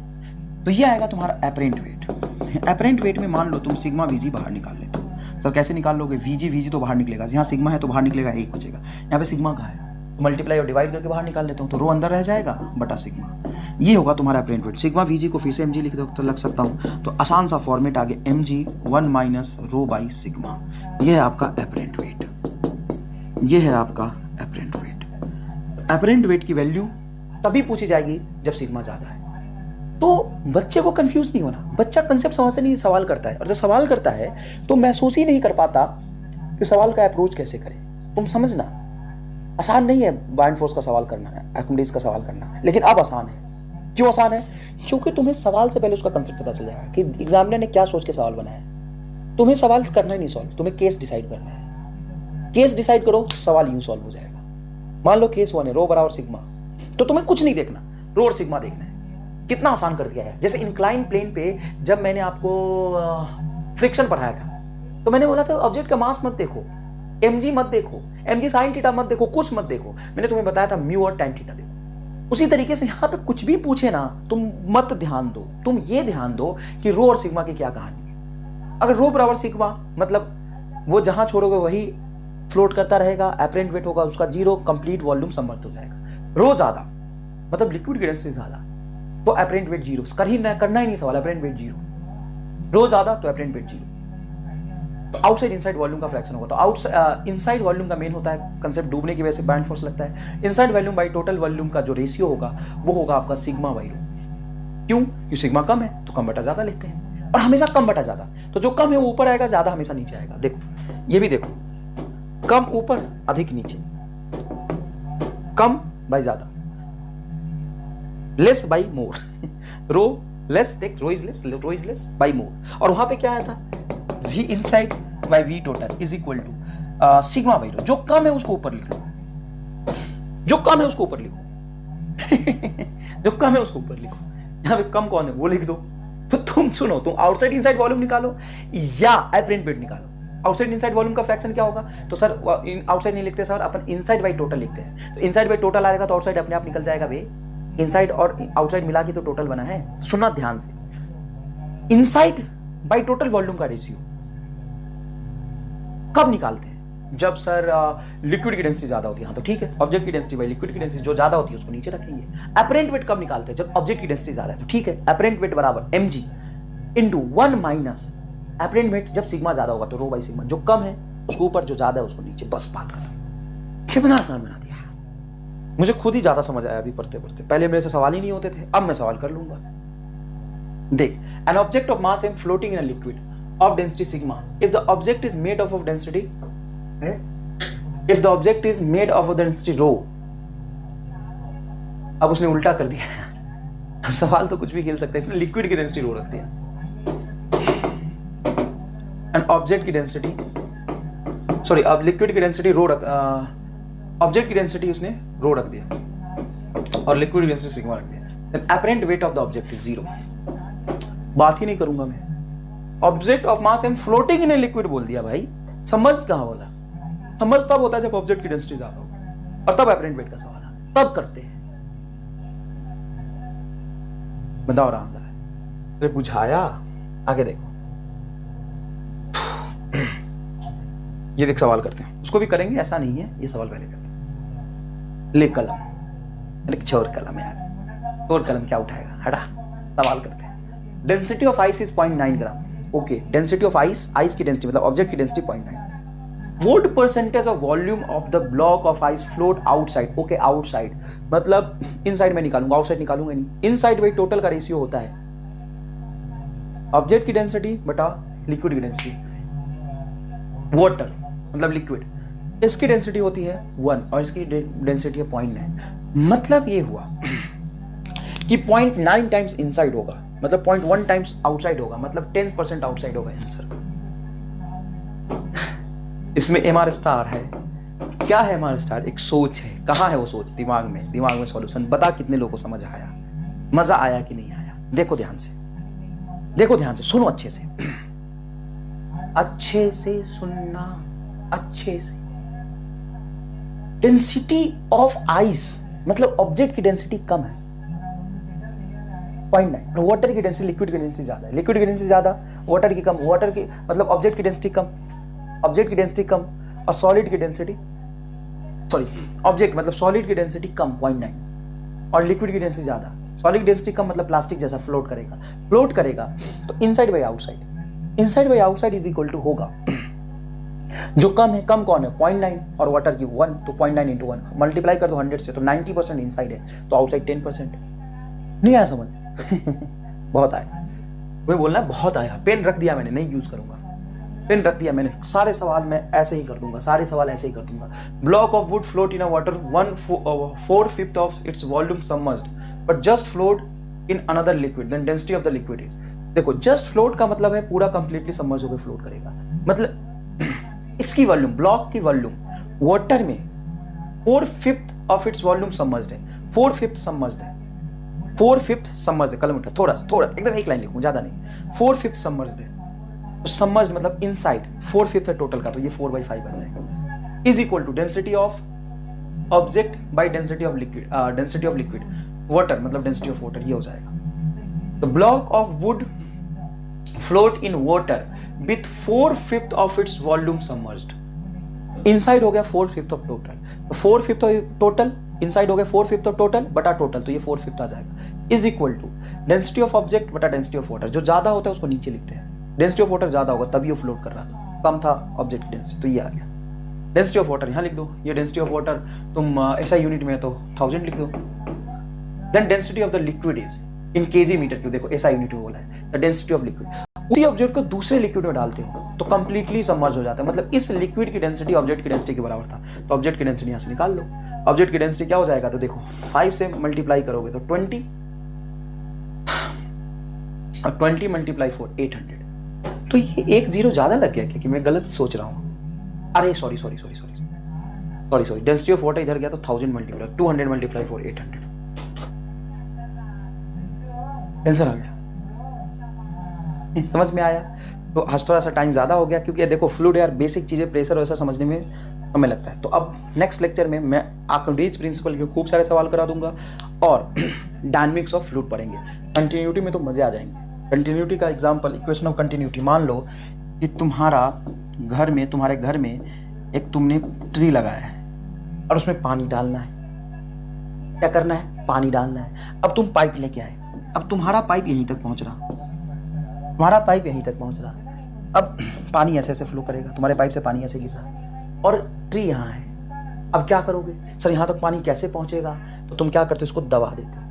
तो ये आएगा तुम्हारा अपरेंट वेट। अपरेंट वेट में मान लो तुम सिग्मा vg बाहर निकाल लेते हो। सर कैसे निकाल लोगे? vg तो बाहर निकलेगा, यहाँ सिग्मा है तो बाहर निकलेगा 1 बचेगा, यहाँ पे सिग्मा कहाँ है तो मल्टीप्लाई और डिवाइड करके बाहर निकाल लेता हूँ, तो रो अंदर रह जाएगा बटा सिग्मा। ये होगा तुम्हारा अपरेंट वेट। सिग्मा vg को फिर से mg लिख दो तो लग सकता हूँ, तो आसान सा फॉर्मेट आगे mg 1 minus rho by sigma. ये है आपका अपरेंट वेट, ये है आपका अपरेंट वेट। अपरेंट वेट की वैल्यू तभी पूछी जाएगी जब सिग्मा ज्यादा है। तो बच्चे को कंफ्यूज नहीं होना, बच्चा कंसेप्ट समझते नहीं, सवाल करता है, और जब सवाल करता है तो महसूस ही नहीं कर पाता कि सवाल का अप्रोच कैसे करे। तुम समझना आसान नहीं है बाइंड फोर्स का सवाल करना है, आर्किमिडीज का सवाल करना है, लेकिन अब आसान है। क्यों आसान है? क्योंकि तुम्हें सवाल से पहले उसका कंसेप्ट पता चल जाएगा कि एग्जामिनर ने क्या सोच के सवाल बनाया है। तुम्हें सवाल करना ही नहीं सॉल्व, तुम्हें केस डिसाइड करना है। केस डिसाइड करो, सवाल यूं सॉल्व हो जाएगा। मान लो केस 1 है, रो बराबर सिग्मा, तो तुम्हें कुछ नहीं देखना, रो और सिग्मा देखना है। कितना आसान कर दिया है। जैसे इंक्लाइन प्लेन पे जब मैंने आपको फ्रिक्शन पढ़ाया था तो मैंने बोला था ऑब्जेक्ट का मास मत देखो, mg मत देखो, mg sin थीटा मत देखो, कुछ मत देखो। मैंने तुम्हें बताया था म्यू और tan थीटा देखो। उसी तरीके से यहां पे कुछ भी पूछे ना, तुम मत ध्यान दो, तुम ये ध्यान दो कि रो और सिग्मा की क्या कहानी है। अगर रो बराबर सिग्मा मतलब वो जहां छोड़ोगे वही फ्लोट करता रहेगा, एपरेंट वेट होगा उसका 0, कंप्लीट वॉल्यूम समर्थ हो जाएगा। रो ज्यादा मतलब लिक्विड की डेंसिटी ज्यादा तो एपरेंट वेट 0, करना ही नहीं सवाल, एपरेंट वेट 0। रो ज्यादा तो एपरेंट वेट 0। तो आउटसाइड इनसाइड वॉल्यूम का फ्रैक्शन होगा। तो आउटसाइड इनसाइड वॉल्यूम का मेन होता है कंसेप्ट, डूबने की वजह से बैंड फोर्स लगता है। Inside volume by total volume का जो रेशियो होगा वो होगा आपका सिग्मा बाई रो। क्यों? क्योंकि सिग्मा कम है तो कम बटा ज्यादा लेते हैं, और हमेशा कम बटा ज्यादा। तो जो कम है वो ऊपर आएगा, ज्यादा हमेशा नीचे आएगा। देखो ये भी देखो, कम ऊपर अधिक नीचे, कम बाई ज्यादा, less by more. Rho less, देख rho is less by more. और वहां पे क्या आया था? V inside by V total is equal to sigma by rho. जो कम है उसको ऊपर लिख लो, जो कम है उसको ऊपर लिखो। जो कम है उसको ऊपर लिखो। यहां पे कम कौन है वो लिख दो। तो तुम सुनो, तुम आउटसाइड इनसाइड वॉल्यूम निकालो या एपरेंट वेट निकालो। आउटसाइड इनसाइड वॉल्यूम का फ्रैक्शन क्या होगा? तो सर आउटसाइड नहीं लिखते sir, upon inside by total लिखते हैं। तो इनसाइड बाई टोटल आएगा तो आउटसाइड अपने आप निकल जाएगा बे। इनसाइड और आउटसाइड मिला के तो टोटल बना है। सुनना ध्यान से, इनसाइड बाई टोटल वॉल्यूम का रेशियो कब निकालते हैं? जब सर लिक्विड की डेंसिटी ज्यादा होती है। हाँ तो ठीक है, ऑब्जेक्ट की डेंसिटी बाई लिक्विड की डेंसिटी जो ज्यादा होती है उसको नीचे रखेंगे। एपरेंट वेट कब निकालते हैं? जब ऑब्जेक्ट की डेंसिटी ज्यादा है। तो ठीक है, एपरेंट वेट बराबर mg into 1 minus apparent wait. जब सिग्मा ज्यादा होगा तो रो बाई सिग्मा, जो कम है उसको ऊपर, जो ज्यादा है उसको नीचे। बस बात खत्म। कितना आसान बना दिया। मुझे खुद ही ज्यादा समझ आया अभी पढ़ते पढ़ते। पहले मेरे से सवाल ही नहीं होते थे, अब मैं सवाल कर लूंगा। देख, an object of mass m floating in a liquid of density sigma, if the object is made of density, if the object is made of density rho। अब उसने उल्टा कर दिया। तो सवाल तो कुछ भी खेल सकता है, इसने लिक्विड की डेंसिटी रो रख दिया, एंड ऑब्जेक्ट की डेंसिटी, सॉरी अब लिक्विड की डेंसिटी रो रख, ऑब्जेक्ट की डेंसिटी उसने रो रख दिया और लिक्विड की डेंसिटी सिग्मा रख दिया। Then apparent weight of the object is 0। बात ही नहीं करूंगा मैं। Object of mass m floating in a liquid बोल दिया भाई। समझ कहां बोला? समझ तब होता है जब ऑब्जेक्ट की डेंसिटी ज्यादा होती है, और तब एपरेंट वेट का सवाल आता है, तब करते हैं। बताओ रामदा है बुझाया। आगे देखो, ये देख सवाल करते हैं, उसको भी करेंगे, ऐसा नहीं है। ये सवाल पहले करते हैं। ले कलम, छोर कलम यार, छोर कलम क्या उठाएगा, हटा। सवाल करते हैं। Density of ice is 0.9 gram. Okay, density of ice की डेंसिटी मतलब ऑब्जेक्ट की density 0.9। What percentage of volume of the block of ice float outside. Okay, outside मतलब इनसाइड में निकालूंगा, आउटसाइड निकालूंगा नहीं। इनसाइड बाई टोटल का रेशियो होता है ऑब्जेक्ट की डेंसिटी बटा लिक्विड की डेंसिटी। वाटर मतलब लिक्विड, इसकी डेंसिटी होती है 1 और इसकी डेंसिटी है 0.9। मतलब ये हुआ कि 0.9 टाइम्स इनसाइड होगा, मतलब 0.1 टाइम्स आउटसाइड होगा, मतलब 10% आउटसाइड होगा आंसर। इसमें एमआर स्टार है। क्या है एमआर स्टार? एक सोच है। कहां है वो सोच? दिमाग में। दिमाग में सॉल्यूशन। बता कितने लोगों को समझ आया, मजा आया कि नहीं आया? देखो ध्यान से, देखो ध्यान से, सुनो अच्छे से, अच्छे से सुनना, अच्छे से। डेंसिटी ऑफ आइस मतलब ऑब्जेक्ट की डेंसिटी कम है 0.9, और वाटर की डेंसिटी लिक्विड की डेंसिटी ज्यादा है। लिक्विड की डेंसिटी ज्यादा, वाटर की कम। वाटर की मतलब ऑब्जेक्ट की डेंसिटी कम, ऑब्जेक्ट की डेंसिटी कम, और सॉलिड की डेंसिटी, सॉरी ऑब्जेक्ट मतलब सॉलिड की डेंसिटी कम 0.9 और लिक्विड की डेंसिटी ज्यादा। सॉलिड डेंसिटी कम मतलब प्लास्टिक जैसा फ्लोट करेगा, फ्लोट करेगा। तो inside by outside, inside by outside is equal to होगा, जो कम है, कम कौन है? 0.9 और वाटर की 1, तो 0.9 इंटू 1 मल्टीप्लाई कर दो 100 से, तो 90% इनसाइड है, तो आउटसाइड 10%। नहीं आया समझ? बहुत आया, वही बोलना बहुत आया। पेन रख दिया मैंने, नहीं यूज करूंगा, पेन रख दिया मैंने। सारे सवाल मैं ऐसे ही कर दूंगा, सारे सवाल ऐसे ही कर दूंगा। Block of wood float in a water 1/4 of its volume submerged but just float in another liquid then density of the liquid is. देखो जस्ट फ्लोट का मतलब है पूरा कंप्लीटली सबमर्ज होकर फ्लोट करेगा, मतलब इसकी वॉल्यूम, ब्लॉक की वॉल्यूम वाटर में 4/5 ऑफ इट्स वॉल्यूम सबमर्ज्ड है, 4/5 सबमर्ज्ड है, 4/5 सबमर्ज्ड है। कलम उठा, थोड़ा एकदम एक लाइन लिखूं, ज्यादा नहीं, 4/5 सबमर्ज्ड है। तो सबमर्ज्ड मतलब इनसाइड 4/5 है टोटल का, तो ये 4/5 बन जाएगा, is equal to density of object by density of liquid, density of liquid water मतलब डेंसिटी ऑफ वाटर, ये हो जाएगा। The block of wood float in water with 4/5 of its volume submerged. Inside हो गया 4/5 ऑफ टोटल, तो 4/5 ऑफ टोटल, इनसाइड हो गया 4/5 ऑफ टोटल बटा टोटल, तो ये 4/5 आ जाएगा, is equal to density of object बटा डेंसिटी ऑफ वाटर। जो ज्यादा होता है उसको नीचे लिखते हैं, डेंसिटी ऑफ वाटर ज्यादा होगा तभी वो फ्लोट कर रहा था, कम था ऑब्जेक्ट की डेंसिटी, तो ये आ गया। डेंसिटी ऑफ वाटर यहाँ लिख दो, ये डेंसिटी ऑफ वाटर तुम ऐसा यूनिट में तो 1000 लिख दो। Then density of the liquid is in kg metre cube, देखो ऐसा यूनिट में बोला है, द डेंसिटी ऑफ लिक्विड। उसी ऑब्जेक्ट को दूसरे लिक्विड में डालते हो तो कंप्लीटली सबमर्ज हो जाता है, मतलब इस लिक्विड की डेंसिटी ऑब्जेक्ट की डेंसिटी के बराबर था, तो ऑब्जेक्ट की डेंसिटी यहाँ से निकाल लो। ऑब्जेक्ट की डेंसिटी क्या हो जाएगा, तो देखो 5 से मल्टीप्लाई करोगे तो 20 और 20 मल्टीप्लाई 4 800। तो ये एक जीरो ज्यादा लग गया क्या, कि मैं गलत सोच रहा हूँ? अरे सॉरी, डेंसिटी ऑफ वाटर इधर गया तो 1000 मल्टीप्लाई 200 मल्टीप्लाई 4 800, आंसर आ गया। समझ में आया? तो आज थोड़ा सा टाइम ज्यादा हो गया क्योंकि देखो फ्लूइड यार बेसिक चीजें प्रेशर वैसा समझने में समय लगता है। तो अब नेक्स्ट लेक्चर में मैं आर्किमिडीज प्रिंसिपल के खूब सारे सवाल करा दूंगा और डायनेमिक्स ऑफ फ्लूइड पढ़ेंगे। कंटिन्यूटी में तो मजे आ जाएंगे। कंटिन्यूटी का एग्जांपल, इक्वेशन ऑफ कंटिन्यूटी, मान लो कि तुम्हारे घर में एक तुमने ट्री लगाया है और उसमें पानी डालना है। क्या करना है? पानी डालना है। अब तुम पाइप लेके आए, अब तुम्हारा पाइप यहीं तक पहुंच रहा, अब पानी ऐसे ऐसे फ्लो करेगा, तुम्हारे पाइप से पानी ऐसे गिर रहा है और ट्री यहाँ है। अब क्या करोगे? सर यहाँ तक पानी कैसे पहुंचेगा? तो तुम क्या करते हो? इसको दबा देते हो।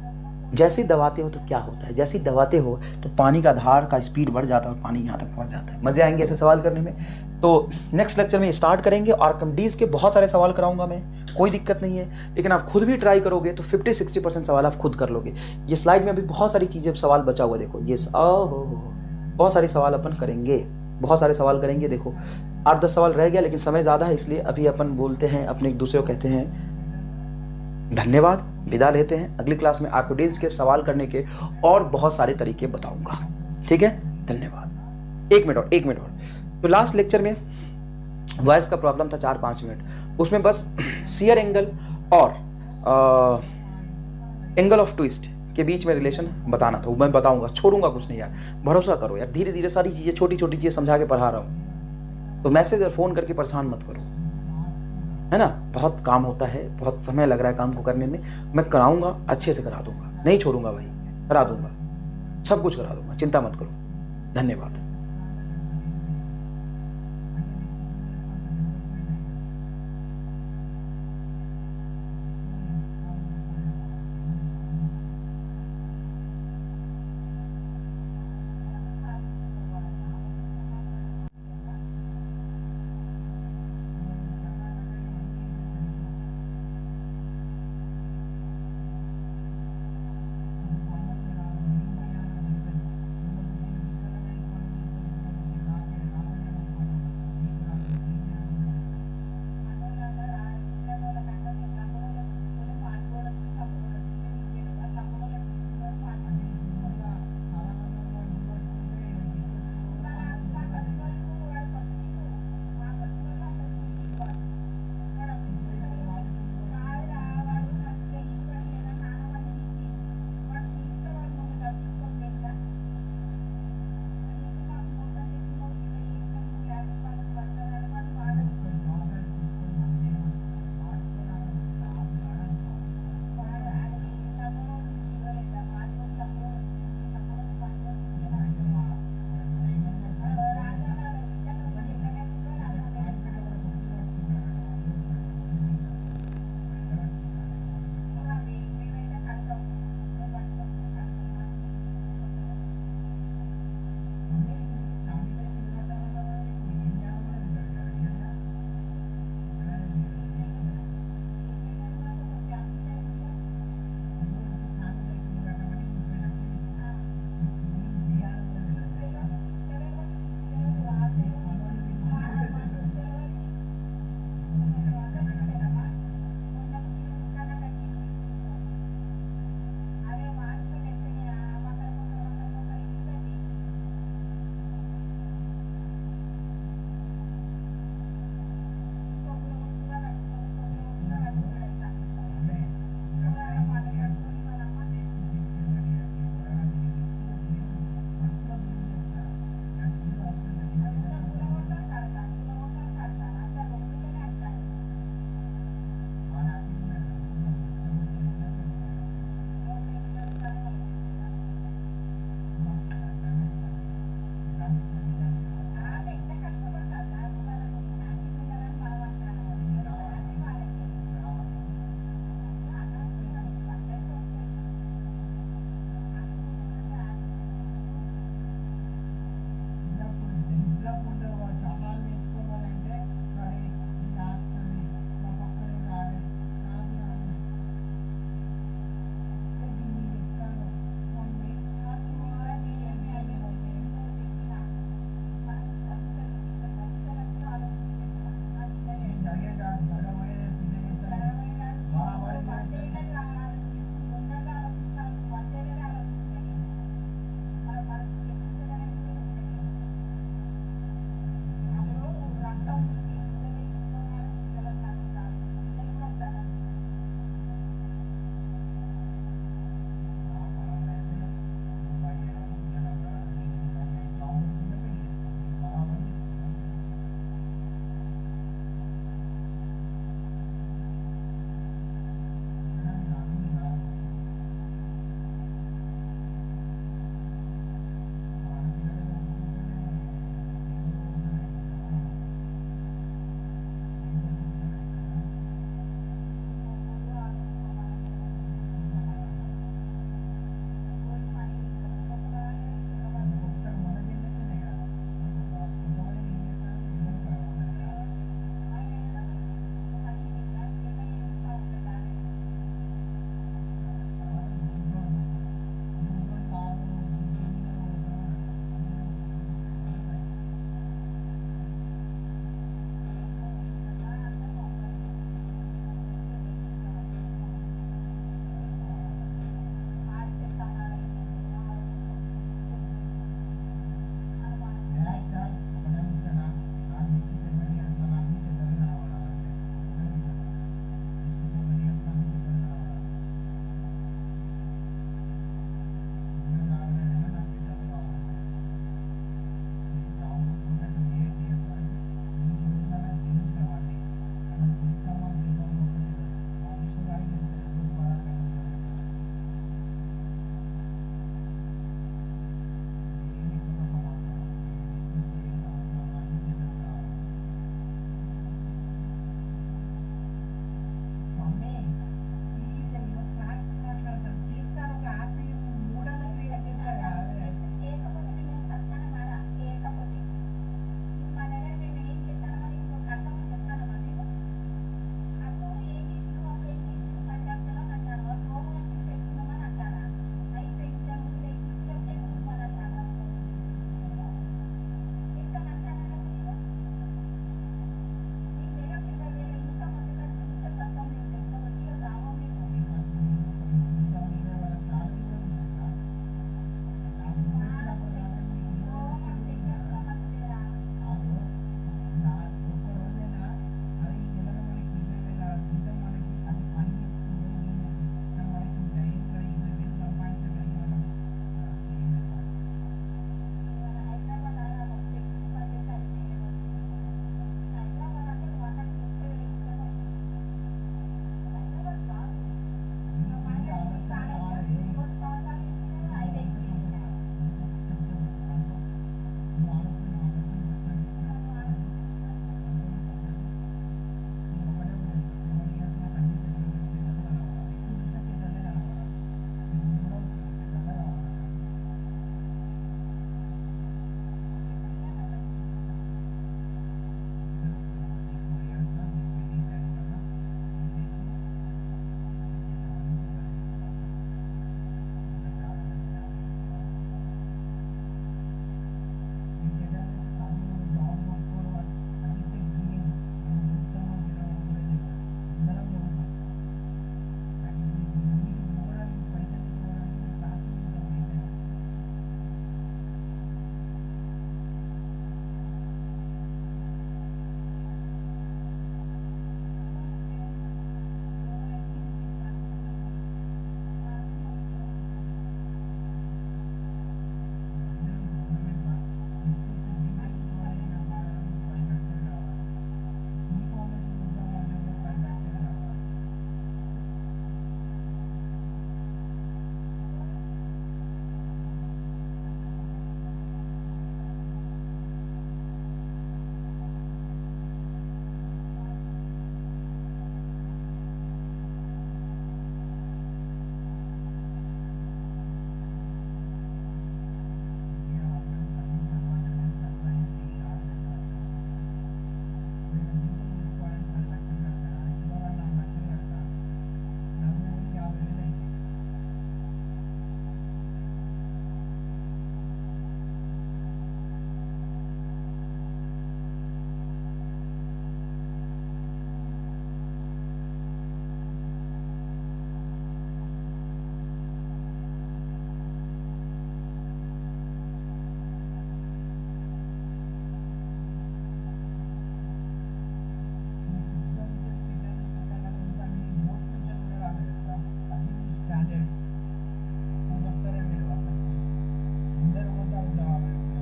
जैसे ही दबाते हो तो क्या होता है? जैसे ही दबाते हो तो पानी का धार का स्पीड बढ़ जाता है और पानी यहाँ तक पहुंच जाता है। मजे आएंगे ऐसे सवाल करने में। तो नेक्स्ट लेक्चर में स्टार्ट करेंगे और आर्किमिडीज के बहुत सारे सवाल कराऊंगा मैं, कोई दिक्कत नहीं है। लेकिन आप खुद भी ट्राई करोगे तो 50-60% सवाल आप खुद कर लोगे। ये स्लाइड में अभी बहुत सारी चीजें सवाल बचा हुआ, देखो ये बहुत सारे सवाल अपन करेंगे, बहुत सारे सवाल करेंगे। देखो 8-10 सवाल रह गया लेकिन समय ज्यादा है, इसलिए अभी अपन बोलते हैं, अपने एक दूसरे को कहते हैं धन्यवाद, विदा लेते हैं। अगली क्लास में आर्किमिडीज के सवाल करने के और बहुत सारे तरीके बताऊंगा। ठीक है, धन्यवाद। एक मिनट और। तो लास्ट लेक्चर में वॉइस का प्रॉब्लम था 4-5 मिनट, उसमें बस शियर एंगल और एंगल ऑफ ट्विस्ट के बीच में रिलेशन बताना था। मैं बताऊंगा, छोड़ूंगा कुछ नहीं यार, भरोसा करो यार। धीरे धीरे सारी चीजें, छोटी छोटी चीजें समझा के पढ़ा रहा हूं, तो मैसेज और फोन करके परेशान मत करो, है ना। बहुत काम होता है, बहुत समय लग रहा है काम को करने में। मैं कराऊंगा, अच्छे से करा दूंगा, नहीं छोड़ूंगा भाई, करा दूंगा, सब कुछ करा दूंगा, चिंता मत करो। धन्यवाद।